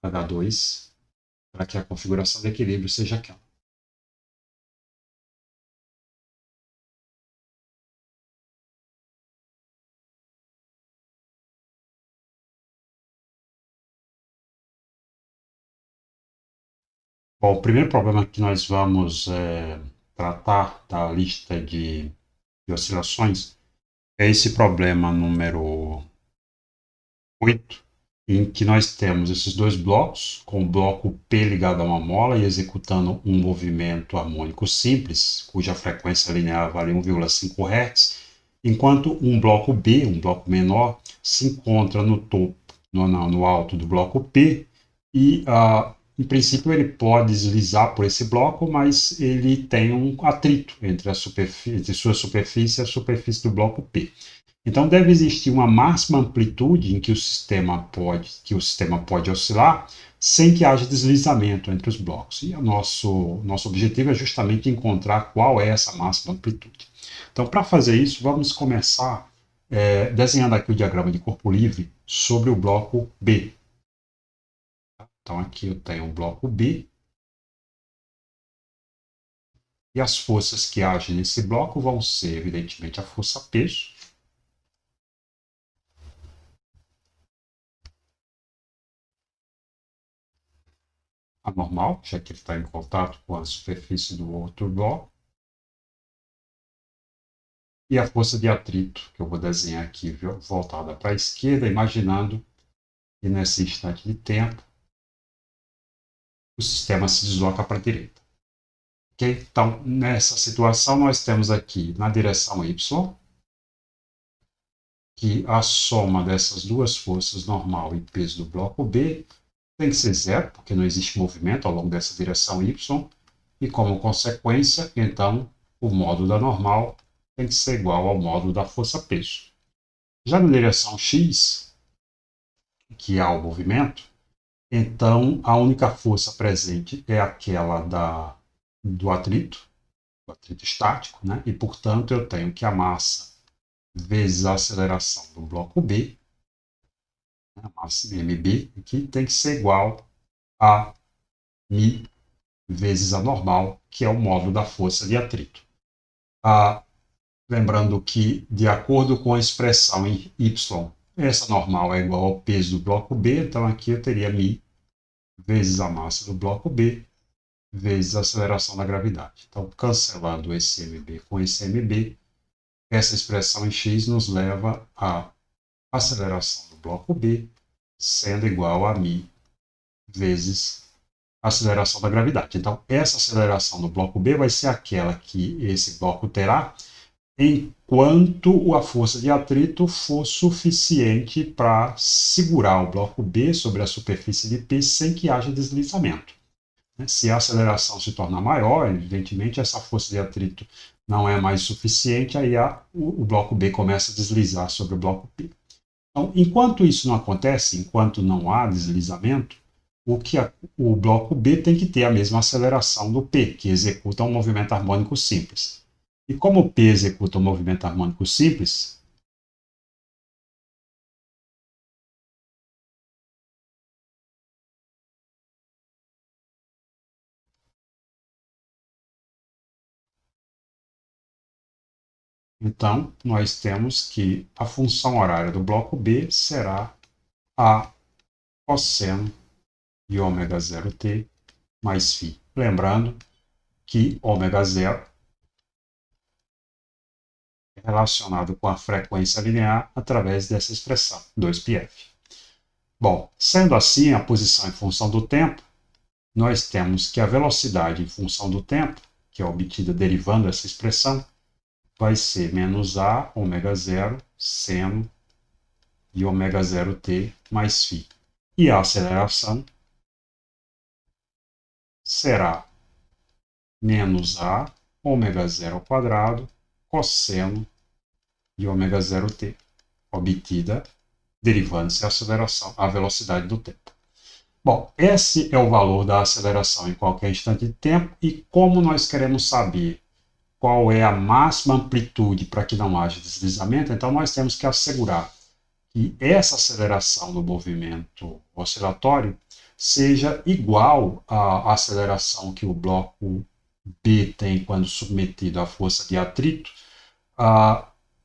H2 para que a configuração de equilíbrio seja aquela. Bom, o primeiro problema que nós vamos tratar da lista de oscilações é esse problema número 8, em que nós temos esses dois blocos, com o bloco P ligado a uma mola e executando um movimento harmônico simples, cuja frequência linear vale 1,5 Hz, enquanto um bloco B, um bloco menor, se encontra no topo, no alto do bloco P, e em princípio ele pode deslizar por esse bloco, mas ele tem um atrito entre sua superfície e a superfície do bloco P. Então deve existir uma máxima amplitude em que o sistema pode oscilar sem que haja deslizamento entre os blocos. E o nosso objetivo é justamente encontrar qual é essa máxima amplitude. Então, para fazer isso, vamos começar desenhando aqui o diagrama de corpo livre sobre o bloco B. Então, aqui eu tenho o bloco B. E as forças que agem nesse bloco vão ser, evidentemente, a força peso, anormal, já que ele está em contato com a superfície do outro bloco, e a força de atrito, que eu vou desenhar aqui voltada para a esquerda, imaginando que nesse instante de tempo o sistema se desloca para a direita. Okay? Então, nessa situação, nós temos aqui na direção y, que a soma dessas duas forças, normal e peso do bloco B, tem que ser zero, porque não existe movimento ao longo dessa direção y, e como consequência, então, o módulo da normal tem que ser igual ao módulo da força-peso. Já na direção x, que há o movimento, então a única força presente é aquela do atrito estático, né? E portanto eu tenho que a massa vezes a aceleração do bloco B, a massa mb, que tem que ser igual a μ vezes a normal, que é o módulo da força de atrito. Lembrando que, de acordo com a expressão em y, essa normal é igual ao peso do bloco B, então aqui eu teria μ vezes a massa do bloco B, vezes a aceleração da gravidade. Então, cancelando esse mb com esse mb, essa expressão em x nos leva à aceleração do bloco B, sendo igual a μ vezes a aceleração da gravidade. Então, essa aceleração do bloco B vai ser aquela que esse bloco terá enquanto a força de atrito for suficiente para segurar o bloco B sobre a superfície de P sem que haja deslizamento. Se a aceleração se tornar maior, evidentemente essa força de atrito não é mais suficiente, aí o bloco B começa a deslizar sobre o bloco P. Então, enquanto isso não acontece, enquanto não há deslizamento, o bloco B tem que ter a mesma aceleração do P, que executa um movimento harmônico simples. E como o P executa um movimento harmônico simples, então nós temos que a função horária do bloco B será a cosseno de ômega 0t mais φ. Lembrando que ômega 0 é relacionado com a frequência linear através dessa expressão, 2πf. Bom, sendo assim, a posição em função do tempo, nós temos que a velocidade em função do tempo, que é obtida derivando essa expressão, vai ser menos a ômega zero seno de ômega zero t mais φ. E a aceleração será menos a ômega zero ao quadrado cosseno de ômega zero t, obtida derivando-se a aceleração, a velocidade do tempo. Bom, esse é o valor da aceleração em qualquer instante de tempo, e como nós queremos saber qual é a máxima amplitude para que não haja deslizamento, então nós temos que assegurar que essa aceleração do movimento oscilatório seja igual à aceleração que o bloco B tem quando submetido à força de atrito,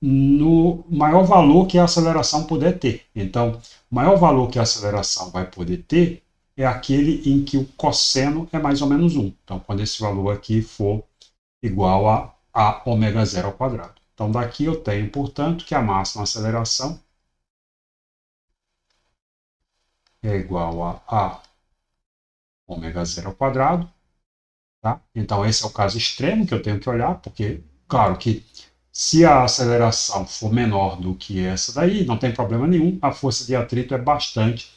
no maior valor que a aceleração puder ter. Então, o maior valor que a aceleração vai poder ter é aquele em que o cosseno é mais ou menos 1. Então, quando esse valor aqui for igual a ômega zero ao quadrado. Então, daqui eu tenho, portanto, que a máxima aceleração é igual a ômega zero ao quadrado. Tá? Então, esse é o caso extremo que eu tenho que olhar, porque, claro que se a aceleração for menor do que essa daí, não tem problema nenhum, a força de atrito é bastante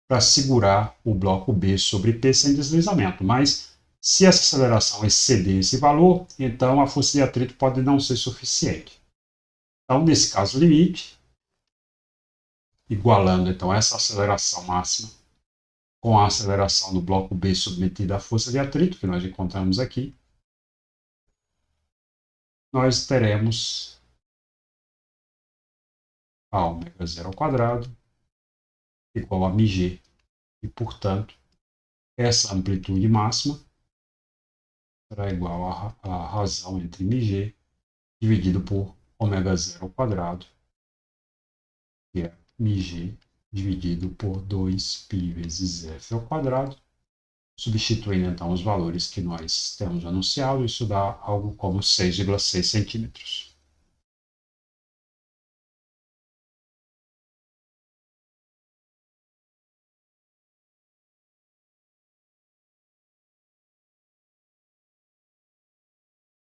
para segurar o bloco B sobre P sem deslizamento. Mas se essa aceleração exceder esse valor, então a força de atrito pode não ser suficiente. Então, nesse caso limite, igualando então essa aceleração máxima com a aceleração do bloco B submetida à força de atrito, que nós encontramos aqui, nós teremos a ômega zero ao quadrado igual a μg. E, portanto, essa amplitude máxima será igual à razão entre μg dividido por ômega zero ao quadrado, que é μg dividido por 2π vezes f ao quadrado. Substituindo então os valores que nós temos anunciado, isso dá algo como 6,6 centímetros.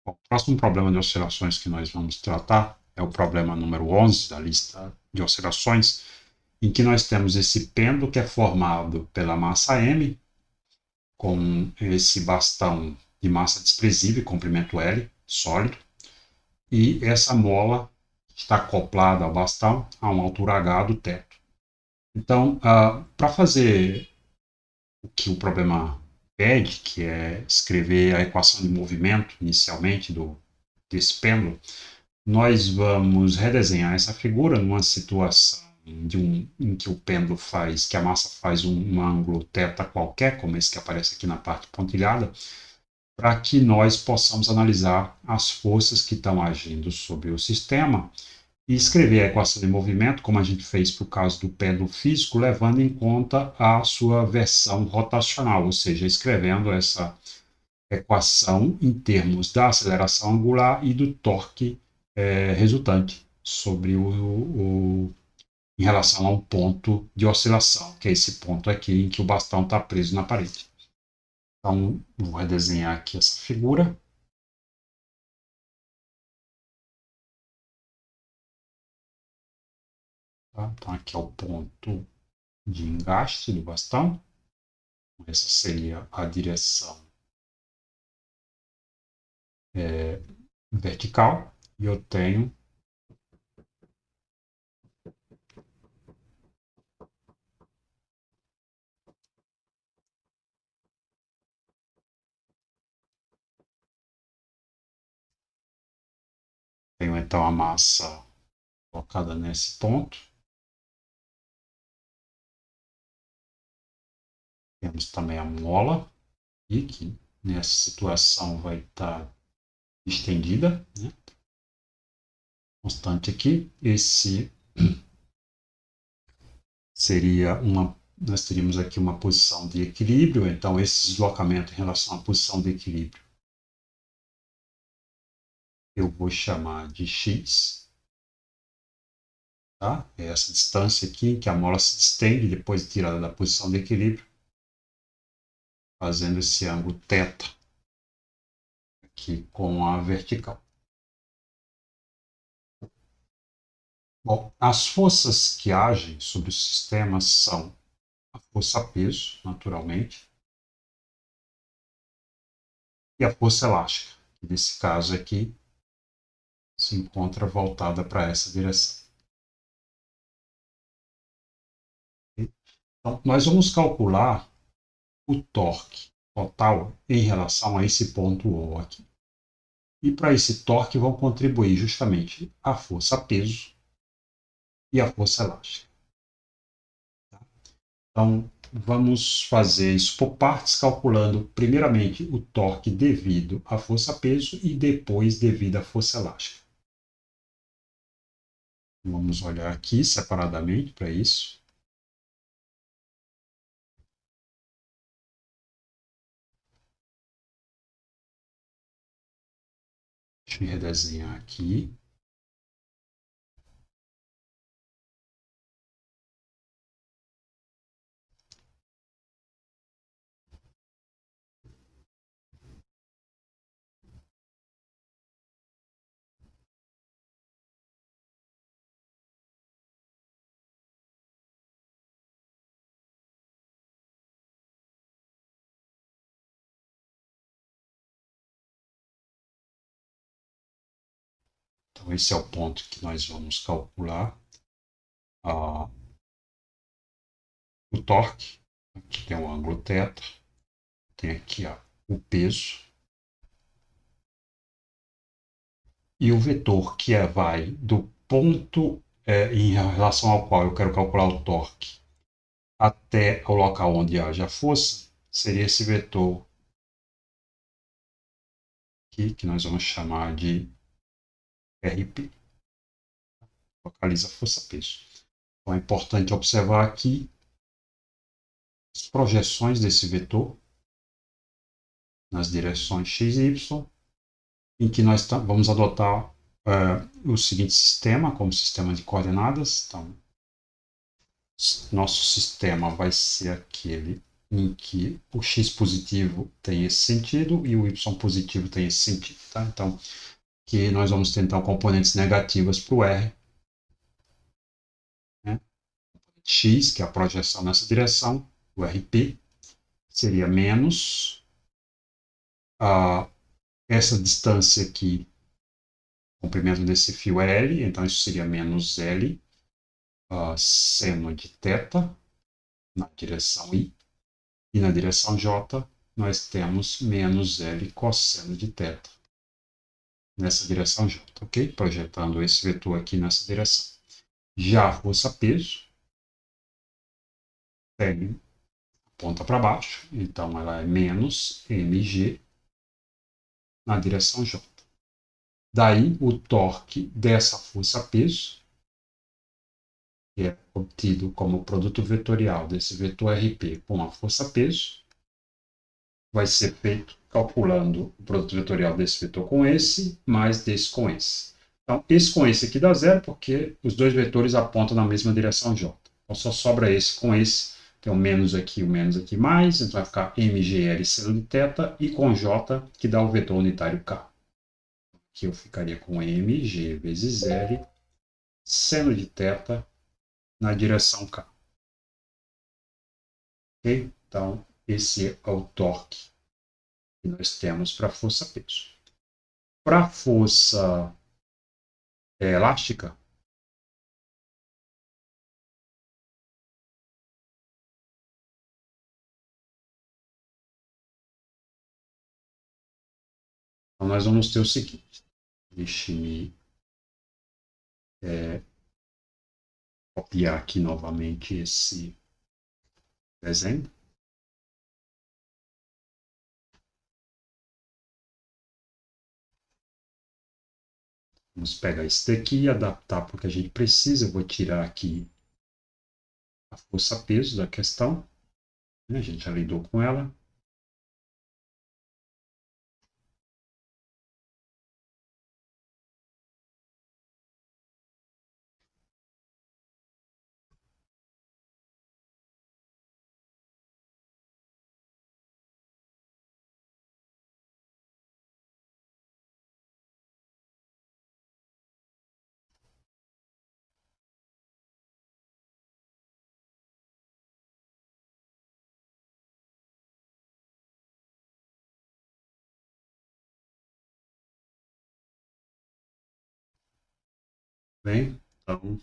Bom, o próximo problema de oscilações que nós vamos tratar é o problema número 11 da lista de oscilações, em que nós temos esse pêndulo que é formado pela massa m, com esse bastão de massa desprezível, comprimento L, sólido, e essa mola está acoplada ao bastão a uma altura h do teto. Então, para fazer o que o problema pede, que é escrever a equação de movimento inicialmente desse pêndulo, nós vamos redesenhar essa figura numa situação em que o pêndulo que a massa faz um ângulo θ qualquer, como esse que aparece aqui na parte pontilhada, para que nós possamos analisar as forças que estão agindo sobre o sistema e escrever a equação de movimento, como a gente fez para o caso do pêndulo físico, levando em conta a sua versão rotacional, ou seja, escrevendo essa equação em termos da aceleração angular e do torque resultante sobre em relação a um ponto de oscilação, que é esse ponto aqui em que o bastão está preso na parede. Então, vou redesenhar aqui essa figura. Tá? Então, aqui é o ponto de engaste do bastão. Essa seria a direção vertical. E eu tenho então a massa colocada nesse ponto. Temos também a mola, e que nessa situação vai estar estendida, né? Constante aqui. Esse seria nós teríamos aqui uma posição de equilíbrio, então esse deslocamento em relação à posição de equilíbrio eu vou chamar de x. Tá? É essa distância aqui em que a mola se distende depois de tirada da posição de equilíbrio, fazendo esse ângulo θ aqui com a vertical. Bom, as forças que agem sobre o sistema são a força-peso, naturalmente, e a força elástica, que nesse caso aqui se encontra voltada para essa direção. Então, nós vamos calcular o torque total em relação a esse ponto O aqui. E para esse torque vão contribuir justamente a força-peso e a força elástica. Então, vamos fazer isso por partes, calculando primeiramente o torque devido à força-peso e depois devido à força elástica. Vamos olhar aqui separadamente para isso. Deixa eu redesenhar aqui. Então, esse é o ponto que nós vamos calcular o torque. Aqui tem o ângulo θ, tem aqui o peso. E o vetor que vai do ponto em relação ao qual eu quero calcular o torque até o local onde haja a força, seria esse vetor aqui, que nós vamos chamar de RP. Localiza força-peso. Então é importante observar aqui as projeções desse vetor nas direções x e y, em que nós vamos adotar o seguinte sistema, como sistema de coordenadas. Então, nosso sistema vai ser aquele em que o x positivo tem esse sentido e o y positivo tem esse sentido. Tá? Então, que nós vamos ter então componentes negativas para o R. Né? X, que é a projeção nessa direção, o RP, seria menos essa distância aqui, o comprimento desse fio é L, então isso seria menos L seno de θ na direção I, e na direção J nós temos menos L cosseno de θ nessa direção J, ok? Projetando esse vetor aqui nessa direção. Já a força-peso tem ponta para baixo, então ela é menos mg na direção J. Daí o torque dessa força-peso, que é obtido como produto vetorial desse vetor RP com a força-peso, vai ser feito calculando o produto vetorial desse vetor com esse, mais desse com esse. Então, esse com esse aqui dá zero, porque os dois vetores apontam na mesma direção J. Então, só sobra esse com esse. Tem o menos aqui, mais. Então, vai ficar mgl seno de θ e com J, que dá o vetor unitário K. Aqui eu ficaria com mg vezes L seno de θ na direção K. Ok? Então, esse é o torque que nós temos para a força-peso. Para a força elástica, então nós vamos ter o seguinte. Deixe-me copiar aqui novamente esse desenho. Vamos pegar esse daqui e adaptar para o que a gente precisa. Eu vou tirar aqui a força-peso da questão. A gente já lidou com ela. Bem, então,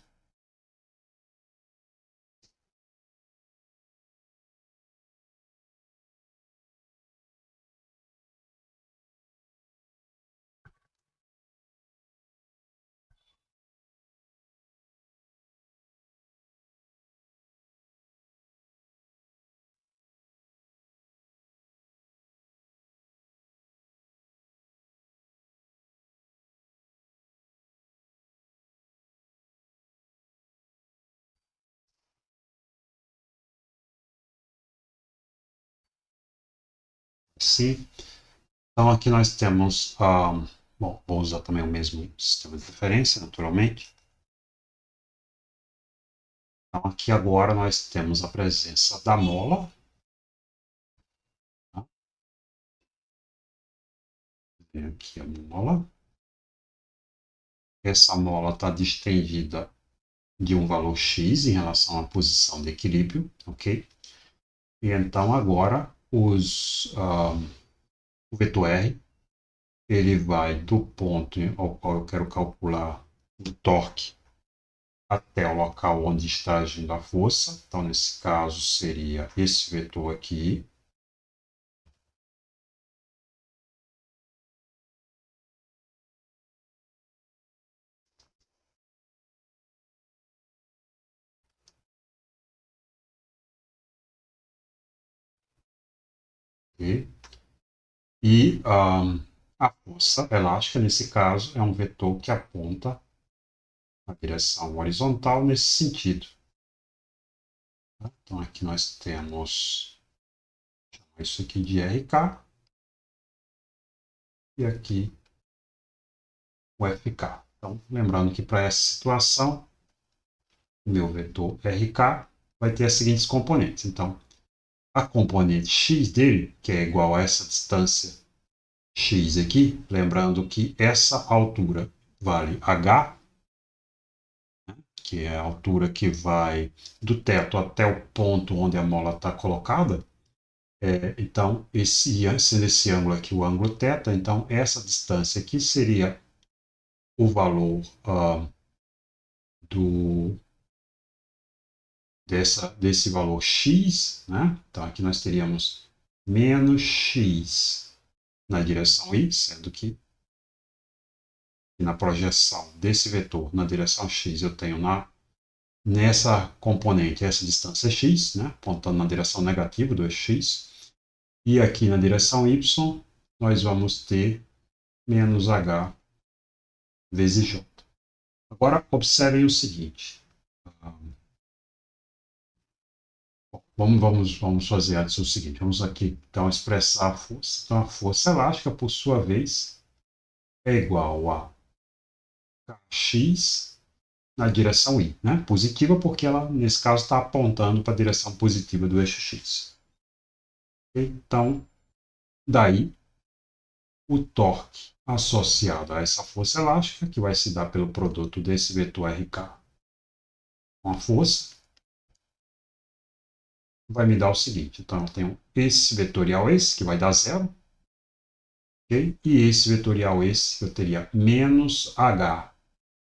sim. Então aqui nós temos, bom, vou usar também o mesmo sistema de referência, naturalmente. Então aqui agora nós temos a presença da mola. Tá? Tem aqui a mola. Essa mola está distendida de um valor x em relação à posição de equilíbrio, ok? E então agora o vetor R ele vai do ponto ao qual eu quero calcular o torque até o local onde está agindo a força. Então, nesse caso, seria esse vetor aqui. Okay? E a força elástica, nesse caso, é um vetor que aponta na direção horizontal nesse sentido. Tá? Então, aqui nós temos isso aqui de RK e aqui o FK. Então, lembrando que para essa situação, o meu vetor RK vai ter as seguintes componentes. Então, a componente x dele, que é igual a essa distância x aqui, lembrando que essa altura vale h, que é a altura que vai do teto até o ponto onde a mola está colocada. Então, sendo esse ângulo aqui o ângulo θ, então essa distância aqui seria o valor do, desse valor x, né? Então aqui nós teríamos menos x na direção y, sendo que na projeção desse vetor na direção x eu tenho nessa componente essa distância x, né? Apontando na direção negativa do eixo x, e aqui na direção y nós vamos ter menos h vezes j. Agora observem o seguinte. Vamos fazer antes o seguinte. Vamos aqui então expressar a força. Então a força elástica, por sua vez, é igual a kx na direção y, né? Positiva porque ela, nesse caso, está apontando para a direção positiva do eixo x. Então, daí, o torque associado a essa força elástica, que vai se dar pelo produto desse vetor RK com a força, vai me dar o seguinte. Então, eu tenho esse vetorial esse, que vai dar zero, okay? E esse vetorial esse, eu teria menos h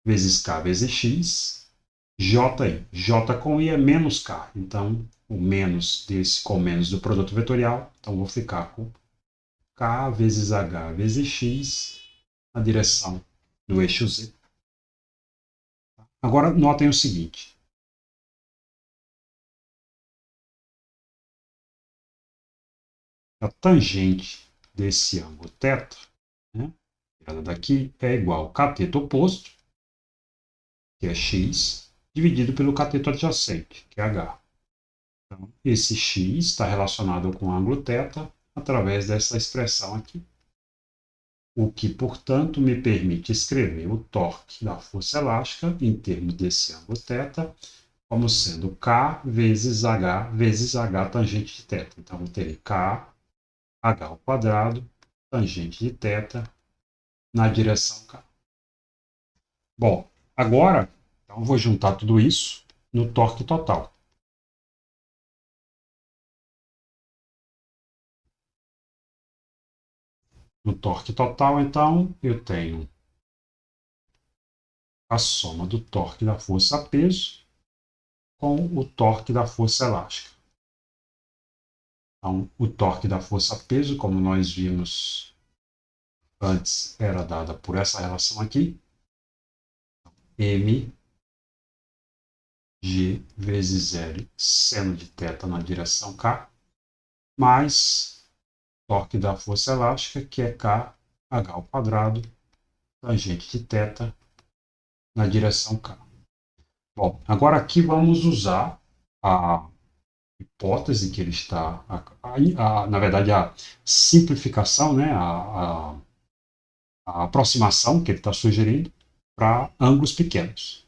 vezes k vezes x, j com i é menos k. Então, o menos desse com menos do produto vetorial, então vou ficar com k vezes h vezes x na direção do eixo z. Agora, notem o seguinte. A tangente desse ângulo θ, né, tirada daqui, é igual ao cateto oposto, que é x, dividido pelo cateto adjacente, que é h. Então, esse x está relacionado com o ângulo θ através dessa expressão aqui. O que, portanto, me permite escrever o torque da força elástica em termos desse ângulo θ como sendo K vezes H tangente de θ. Então, eu terei K, H ao quadrado, tangente de θ, na direção K. Bom, agora, então, eu vou juntar tudo isso no torque total. No torque total, então, eu tenho a soma do torque da força-peso com o torque da força elástica. Então, o torque da força-peso, como nós vimos antes, era dada por essa relação aqui, mg vezes L seno de θ na direção K, mais torque da força elástica, que é Kh ao quadrado, tangente de θ na direção K. Bom, agora aqui vamos usar a hipótese que ele está, na verdade, a simplificação, né, a aproximação que ele está sugerindo para ângulos pequenos.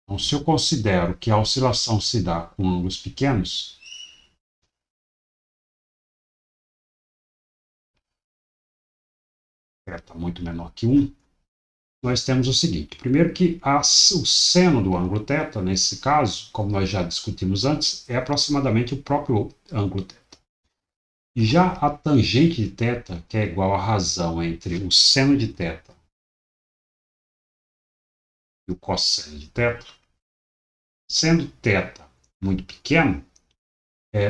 Então, se eu considero que a oscilação se dá com ângulos pequenos, θ muito menor que 1, nós temos o seguinte. Primeiro que o seno do ângulo θ, nesse caso, como nós já discutimos antes, é aproximadamente o próprio ângulo θ. E já a tangente de θ, que é igual à razão entre o seno de θ e o cosseno de θ, sendo θ muito pequeno,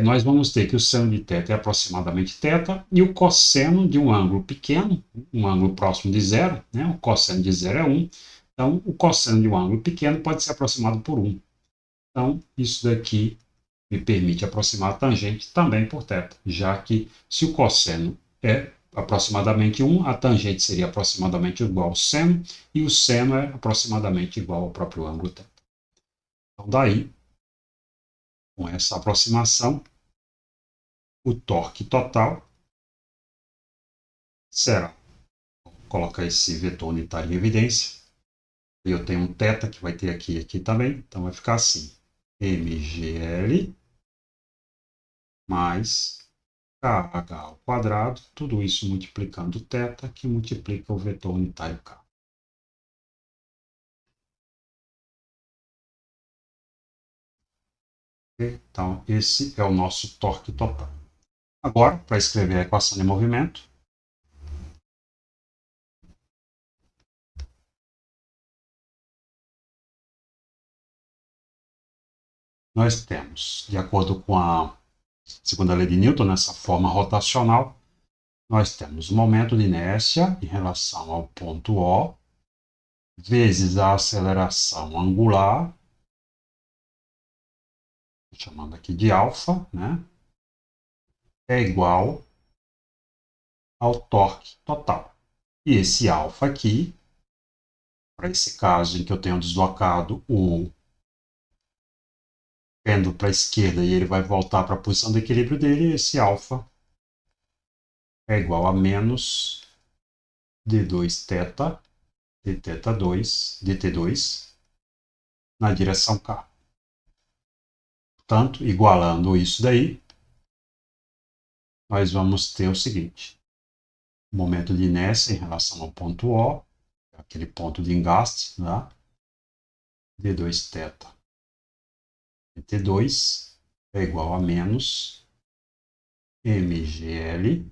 nós vamos ter que o seno de θ é aproximadamente θ e o cosseno de um ângulo pequeno, um ângulo próximo de zero, né? O cosseno de zero é 1, então o cosseno de um ângulo pequeno pode ser aproximado por 1. Então, isso daqui me permite aproximar a tangente também por θ, já que se o cosseno é aproximadamente 1, a tangente seria aproximadamente igual ao seno, e o seno é aproximadamente igual ao próprio ângulo θ. Então, daí, com essa aproximação, o torque total será, vou colocar esse vetor unitário em evidência, e eu tenho um θ que vai ter aqui e aqui também, então vai ficar assim, mgl mais kh ao quadrado, tudo isso multiplicando θ, que multiplica o vetor unitário k. Então, esse é o nosso torque total. Agora, para escrever a equação de movimento, nós temos, de acordo com a segunda lei de Newton, nessa forma rotacional, nós temos o momento de inércia em relação ao ponto O, vezes a aceleração angular, chamando aqui de alfa, né, é igual ao torque total. E esse alfa aqui, para esse caso em que eu tenho deslocado o pêndulo para a esquerda e ele vai voltar para a posição de equilíbrio dele, esse alfa é igual a menos d2θ, dθ2, dt2, na direção K. Portanto, igualando isso daí, nós vamos ter o seguinte: o momento de inércia em relação ao ponto O, aquele ponto de engaste, né? d2θ dt2 é igual a menos mgl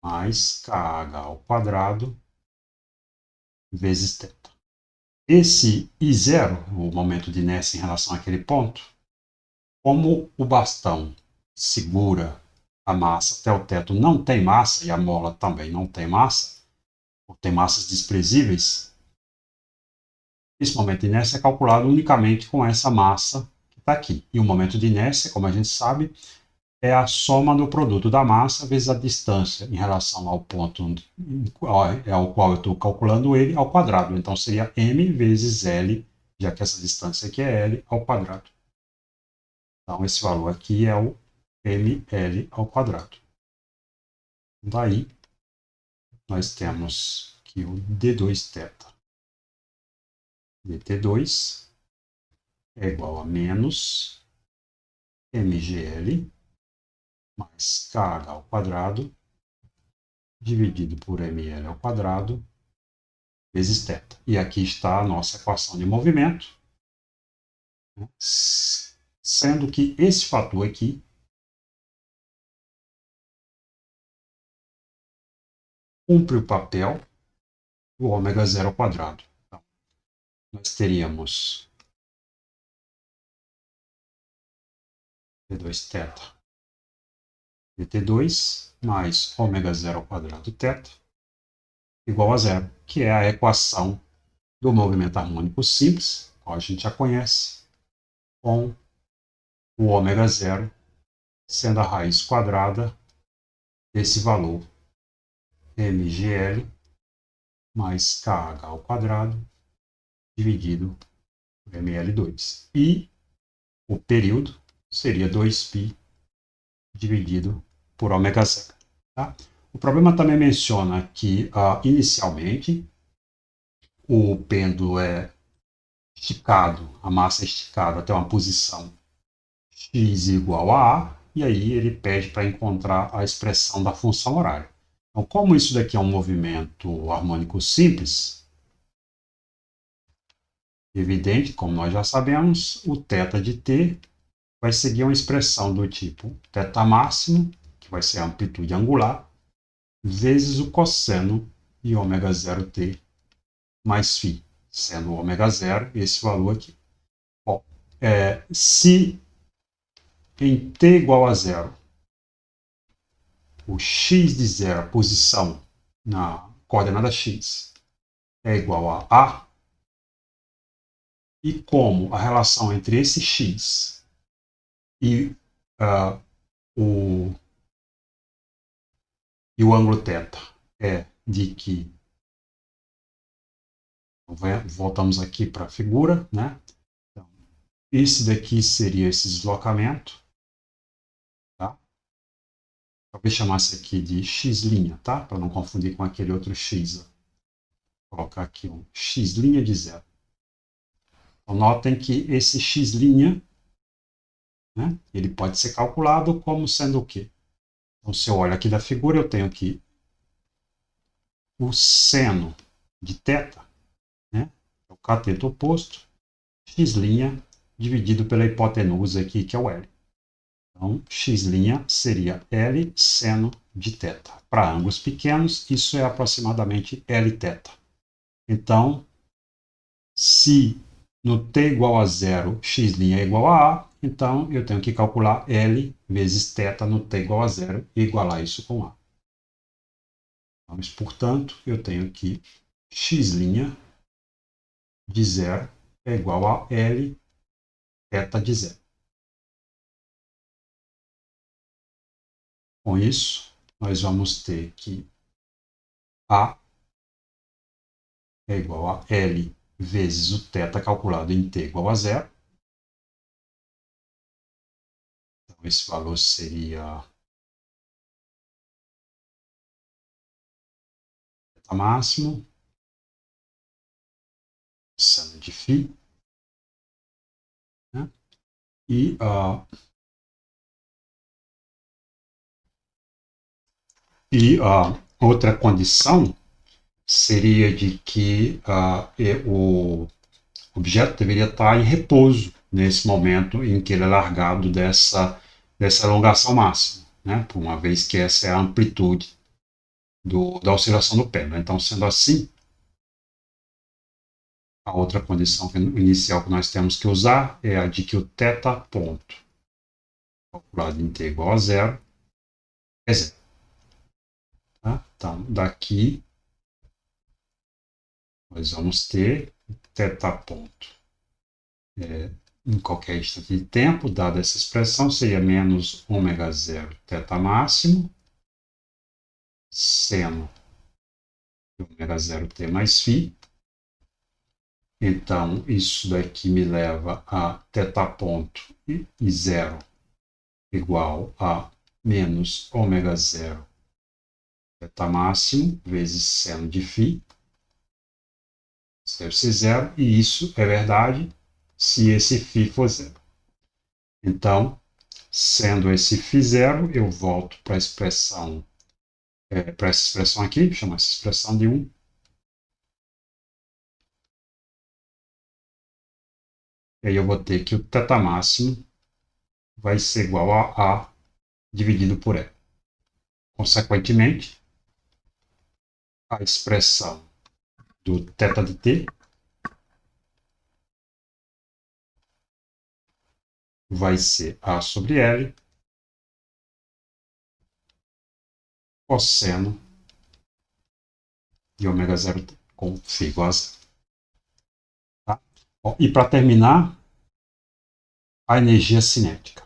mais kh ao quadrado vezes θ. Esse I0, o momento de inércia em relação àquele ponto, como o bastão segura a massa até o teto não tem massa, e a mola também não tem massa, ou tem massas desprezíveis, esse momento de inércia é calculado unicamente com essa massa que está aqui. E o momento de inércia, como a gente sabe, é a soma do produto da massa vezes a distância em relação ao ponto ao qual eu estou calculando ele ao quadrado. Então seria m vezes L, já que essa distância aqui é L ao quadrado. Então esse valor aqui é o mL ao quadrado. Daí nós temos que o d2θ dt2 é igual a menos mgl mais kh ao quadrado dividido por ml ao quadrado vezes θ. E aqui está a nossa equação de movimento, né? Sendo que esse fator aqui cumpre o papel do ômega zero ao quadrado. Então, nós teríamos T2 θ dt2 mais ômega 0 ao quadrado θ igual a zero, que é a equação do movimento harmônico simples, qual a gente já conhece, com o ômega 0 sendo a raiz quadrada desse valor mgl mais kh ao quadrado dividido por ml2. E o período seria 2π dividido por ômega 0. Tá? O problema também menciona que, inicialmente, o pêndulo é esticado, a massa é esticada até uma posição x igual a A, e aí ele pede para encontrar a expressão da função horária. Então, como isso daqui é um movimento harmônico simples, evidente, como nós já sabemos, o θ de t vai seguir uma expressão do tipo θ máximo, que vai ser a amplitude angular, vezes o cosseno de ômega 0t mais φ, sendo ômega 0 esse valor aqui. Bom, se em t igual a zero, o x de zero, a posição na coordenada x, é igual a A, e como a relação entre esse x e o ângulo θ é de que, voltamos aqui para a figura, né? Então, esse daqui seria esse deslocamento, tá? Talvez chamasse aqui de x', tá? Para não confundir com aquele outro x. Vou colocar aqui um x' de zero. Então, notem que esse x', né, ele pode ser calculado como sendo o quê? Então, se eu olho aqui da figura, eu tenho aqui o seno de θ, né, o cateto oposto, x' dividido pela hipotenusa aqui, que é o L. Então, x' seria L seno de θ. Para ângulos pequenos, isso é aproximadamente Lθ. Então, se no t igual a zero, x' é igual a A, então eu tenho que calcular L vezes θ no t igual a zero e igualar isso com A. Então, portanto, eu tenho que x' de zero é igual a L θ de zero. Com isso, nós vamos ter que A é igual a L vezes o θ calculado em t igual a zero. Então, esse valor seria θ máximo, seno de φ, né? E outra condição seria de que o objeto deveria estar em repouso nesse momento em que ele é largado dessa elongação máxima, né? Por uma vez que essa é a amplitude da oscilação do pêndulo. Então, sendo assim, a outra condição inicial que nós temos que usar é a de que o θ ponto, calculado em t igual a zero, é zero. Tá? Então, daqui nós vamos ter θ ponto em qualquer instante de tempo, dada essa expressão, seria menos ômega 0 θ máximo, seno de ômega 0 t mais φ. Então, isso daqui me leva a θ ponto e 0 igual a menos ômega 0 θ máximo vezes seno de φ. Isso deve ser zero, e isso é verdade se esse φ for zero. Então, sendo esse φ zero, eu volto para a expressão, para essa expressão aqui, vou chamar essa expressão de 1. E aí eu vou ter que o θ máximo vai ser igual a A dividido por E. Consequentemente, a expressão do θ de t vai ser A sobre L cosseno de ômega 0t com φ igual a 0. Tá? E para terminar, a energia cinética.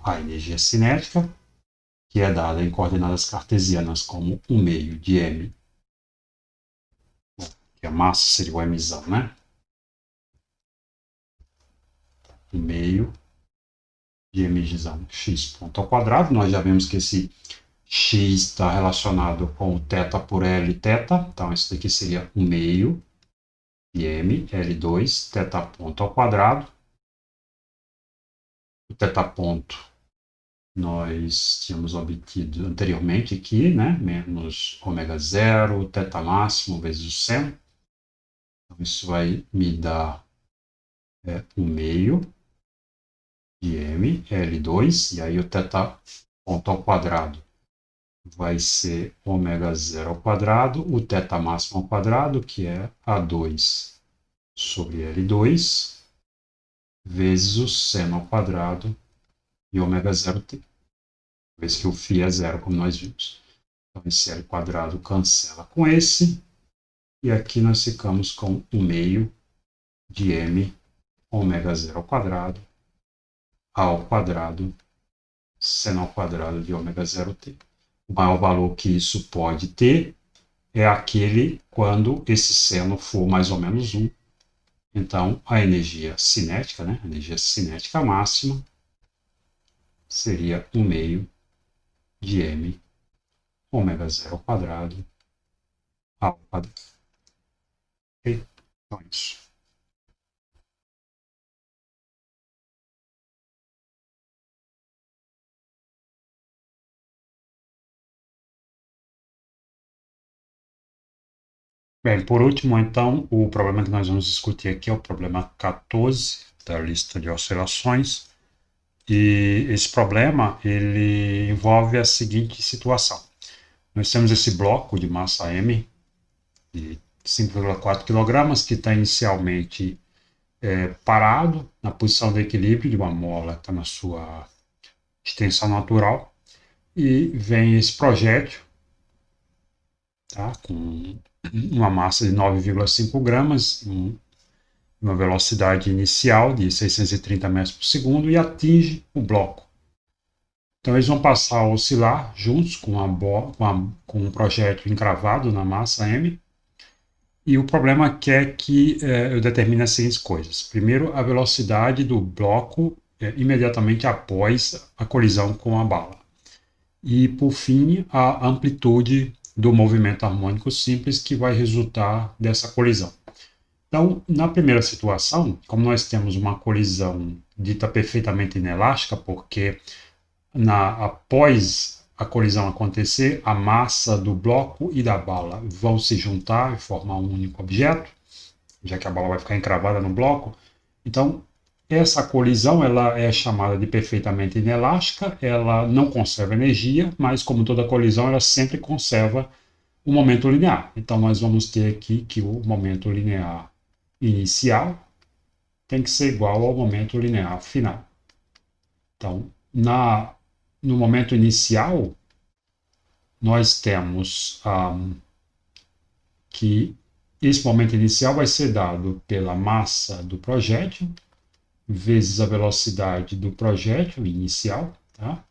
A energia cinética, que é dada em coordenadas cartesianas como 1 meio de m, que a massa seria o mzão, né? 1 meio de mzão x ponto ao quadrado. Nós já vimos que esse x está relacionado com o θ por L θ. Então, isso daqui seria 1 meio de m, L2, θ ponto ao quadrado. O θ ponto nós tínhamos obtido anteriormente aqui, né? Menos ômega 0, θ máximo vezes o seno. Então, isso vai me dar 1 meio de m, L2, e aí o θ ponto ao quadrado vai ser ômega 0 ao quadrado, o θ máximo ao quadrado, que é A2 sobre L2, vezes o seno ao quadrado de ômega 0t, vez que o φ é zero, como nós vimos. Então, esse L quadrado cancela com esse, e aqui nós ficamos com 1 meio de m ômega 0 ao quadrado, A ao quadrado, seno ao quadrado de ômega 0t. O maior valor que isso pode ter é aquele quando esse seno for mais ou menos 1. Então, a energia cinética, né? A energia cinética máxima seria 1 meio de m ômega 0 ao quadrado ao quadrado. Ok? Então, é isso. Bem, por último, então, o problema que nós vamos discutir aqui é o problema 14 da lista de oscilações. E esse problema ele envolve a seguinte situação. Nós temos esse bloco de massa M de 5,4 kg que está inicialmente parado na posição de equilíbrio de uma mola, está na sua extensão natural, e vem esse projétil, tá, com uma massa de 9,5 gramas, uma velocidade inicial de 630 metros por segundo e atinge o bloco. Então eles vão passar a oscilar juntos com um projétil encravado na massa M. E o problema é que eu determine as seguintes coisas. Primeiro, a velocidade do bloco imediatamente após a colisão com a bala. E, por fim, a amplitude do movimento harmônico simples que vai resultar dessa colisão. Então, na primeira situação, como nós temos uma colisão dita perfeitamente inelástica, porque após a colisão acontecer, a massa do bloco e da bala vão se juntar e formar um único objeto, já que a bala vai ficar encravada no bloco. Então, essa colisão ela é chamada de perfeitamente inelástica, ela não conserva energia, mas como toda colisão, ela sempre conserva o momento linear. Então, nós vamos ter aqui que o momento linear inicial tem que ser igual ao momento linear final. Então, no momento inicial, nós temos que esse momento inicial vai ser dado pela massa do projétil vezes a velocidade do projétil inicial, tá?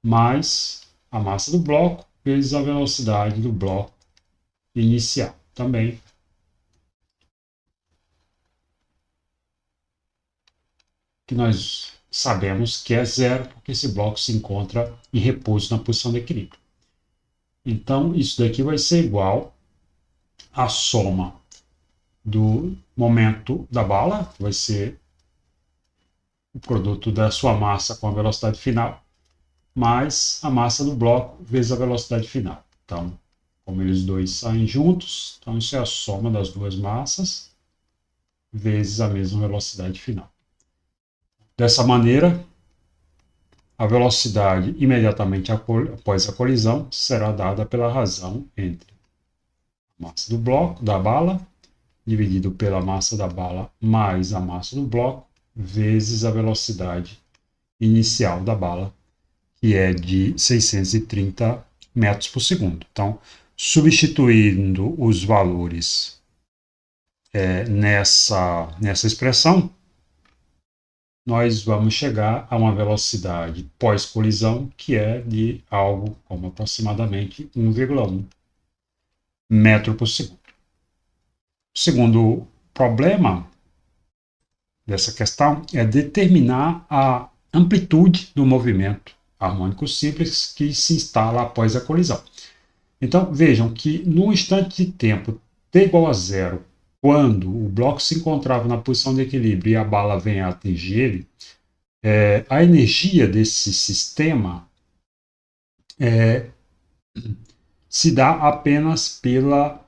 Mais a massa do bloco vezes a velocidade do bloco inicial também. Que nós sabemos que é zero, porque esse bloco se encontra em repouso na posição de equilíbrio. Então, isso daqui vai ser igual à soma do momento da bala, que vai ser o produto da sua massa com a velocidade final, mais a massa do bloco vezes a velocidade final. Então, como eles dois saem juntos, então isso é a soma das duas massas vezes a mesma velocidade final. Dessa maneira, a velocidade imediatamente após a colisão será dada pela razão entre massa do bloco, da bala, dividido pela massa da bala mais a massa do bloco, vezes a velocidade inicial da bala, que é de 630 metros por segundo. Então, substituindo os valores nessa expressão, nós vamos chegar a uma velocidade pós-colisão que é de algo como aproximadamente 1,1 metro por segundo. O segundo problema dessa questão é determinar a amplitude do movimento harmônico simples que se instala após a colisão. Então, vejam que no instante de tempo t igual a zero, quando o bloco se encontrava na posição de equilíbrio e a bala vem a atingir ele, a energia desse sistema se dá apenas pela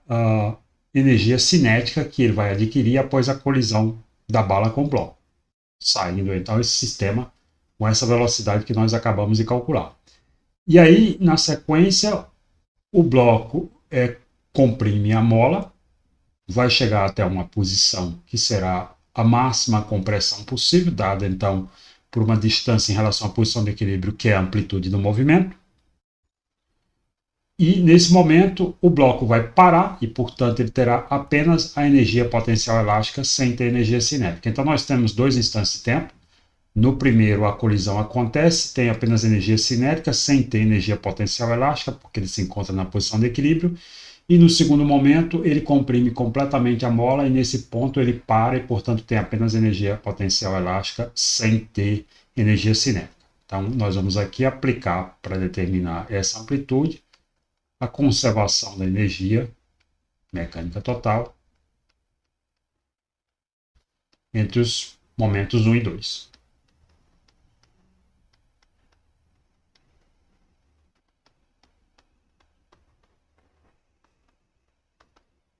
energia cinética que ele vai adquirir após a colisão da bala com o bloco, saindo então esse sistema com essa velocidade que nós acabamos de calcular. E aí, na sequência, o bloco comprime a mola, vai chegar até uma posição que será a máxima compressão possível, dada então por uma distância em relação à posição de equilíbrio, que é a amplitude do movimento. E nesse momento o bloco vai parar e, portanto, ele terá apenas a energia potencial elástica sem ter energia cinética. Então nós temos dois instantes de tempo. No primeiro, a colisão acontece, tem apenas energia cinética, sem ter energia potencial elástica, porque ele se encontra na posição de equilíbrio. E no segundo momento, ele comprime completamente a mola e nesse ponto ele para e, portanto, tem apenas energia potencial elástica, sem ter energia cinética. Então, nós vamos aqui aplicar para determinar essa amplitude a conservação da energia mecânica total entre os momentos 1 e 2.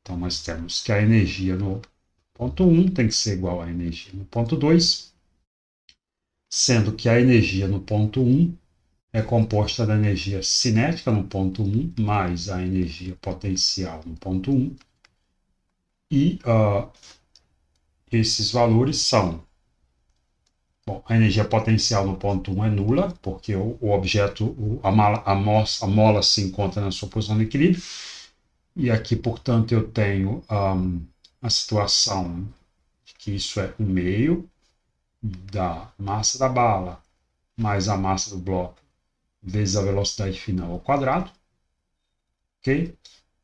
Então, nós temos que a energia no ponto 1 tem que ser igual à energia no ponto 2, sendo que a energia no ponto 1 é composta da energia cinética no ponto 1 mais a energia potencial no ponto 1. E esses valores são... Bom, a energia potencial no ponto 1 é nula, porque o objeto, a mola se encontra na sua posição de equilíbrio. E aqui, portanto, eu tenho a situação de que isso é 1/2 da massa da bala mais a massa do bloco vezes a velocidade final ao quadrado. Ok?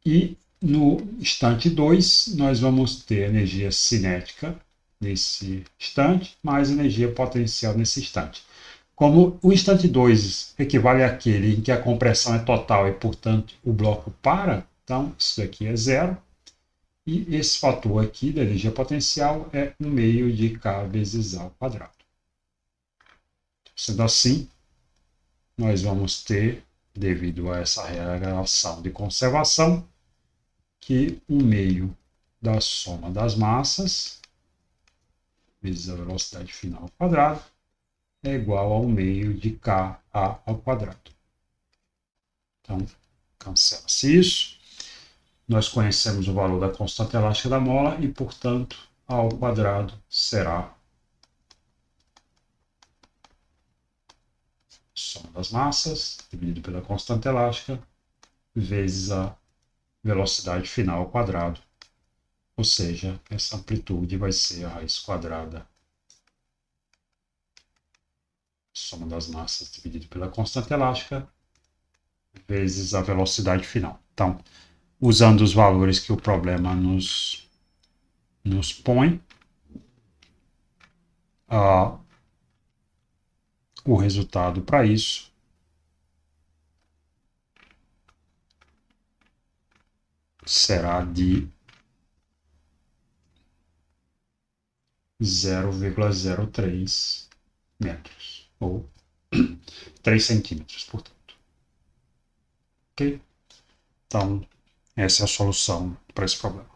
E no instante 2, nós vamos ter energia cinética nesse instante, mais energia potencial nesse instante. Como o instante 2 equivale àquele em que a compressão é total e, portanto, o bloco para, então isso daqui é zero. E esse fator aqui da energia potencial é 1/2 de K vezes A ao quadrado. Sendo assim, nós vamos ter, devido a essa relação de conservação, que 1/2 da soma das massas vezes a velocidade final ao quadrado é igual a 1/2 de Ka ao quadrado. Então, cancela-se isso. Nós conhecemos o valor da constante elástica da mola e, portanto, A ao quadrado será soma das massas dividido pela constante elástica vezes a velocidade final ao quadrado. Ou seja, essa amplitude vai ser a raiz quadrada, soma das massas dividido pela constante elástica, vezes a velocidade final. Então, usando os valores que o problema nos põe, o resultado para isso será de 0,03 metros, ou 3 centímetros, portanto. Ok? Então, essa é a solução para esse problema.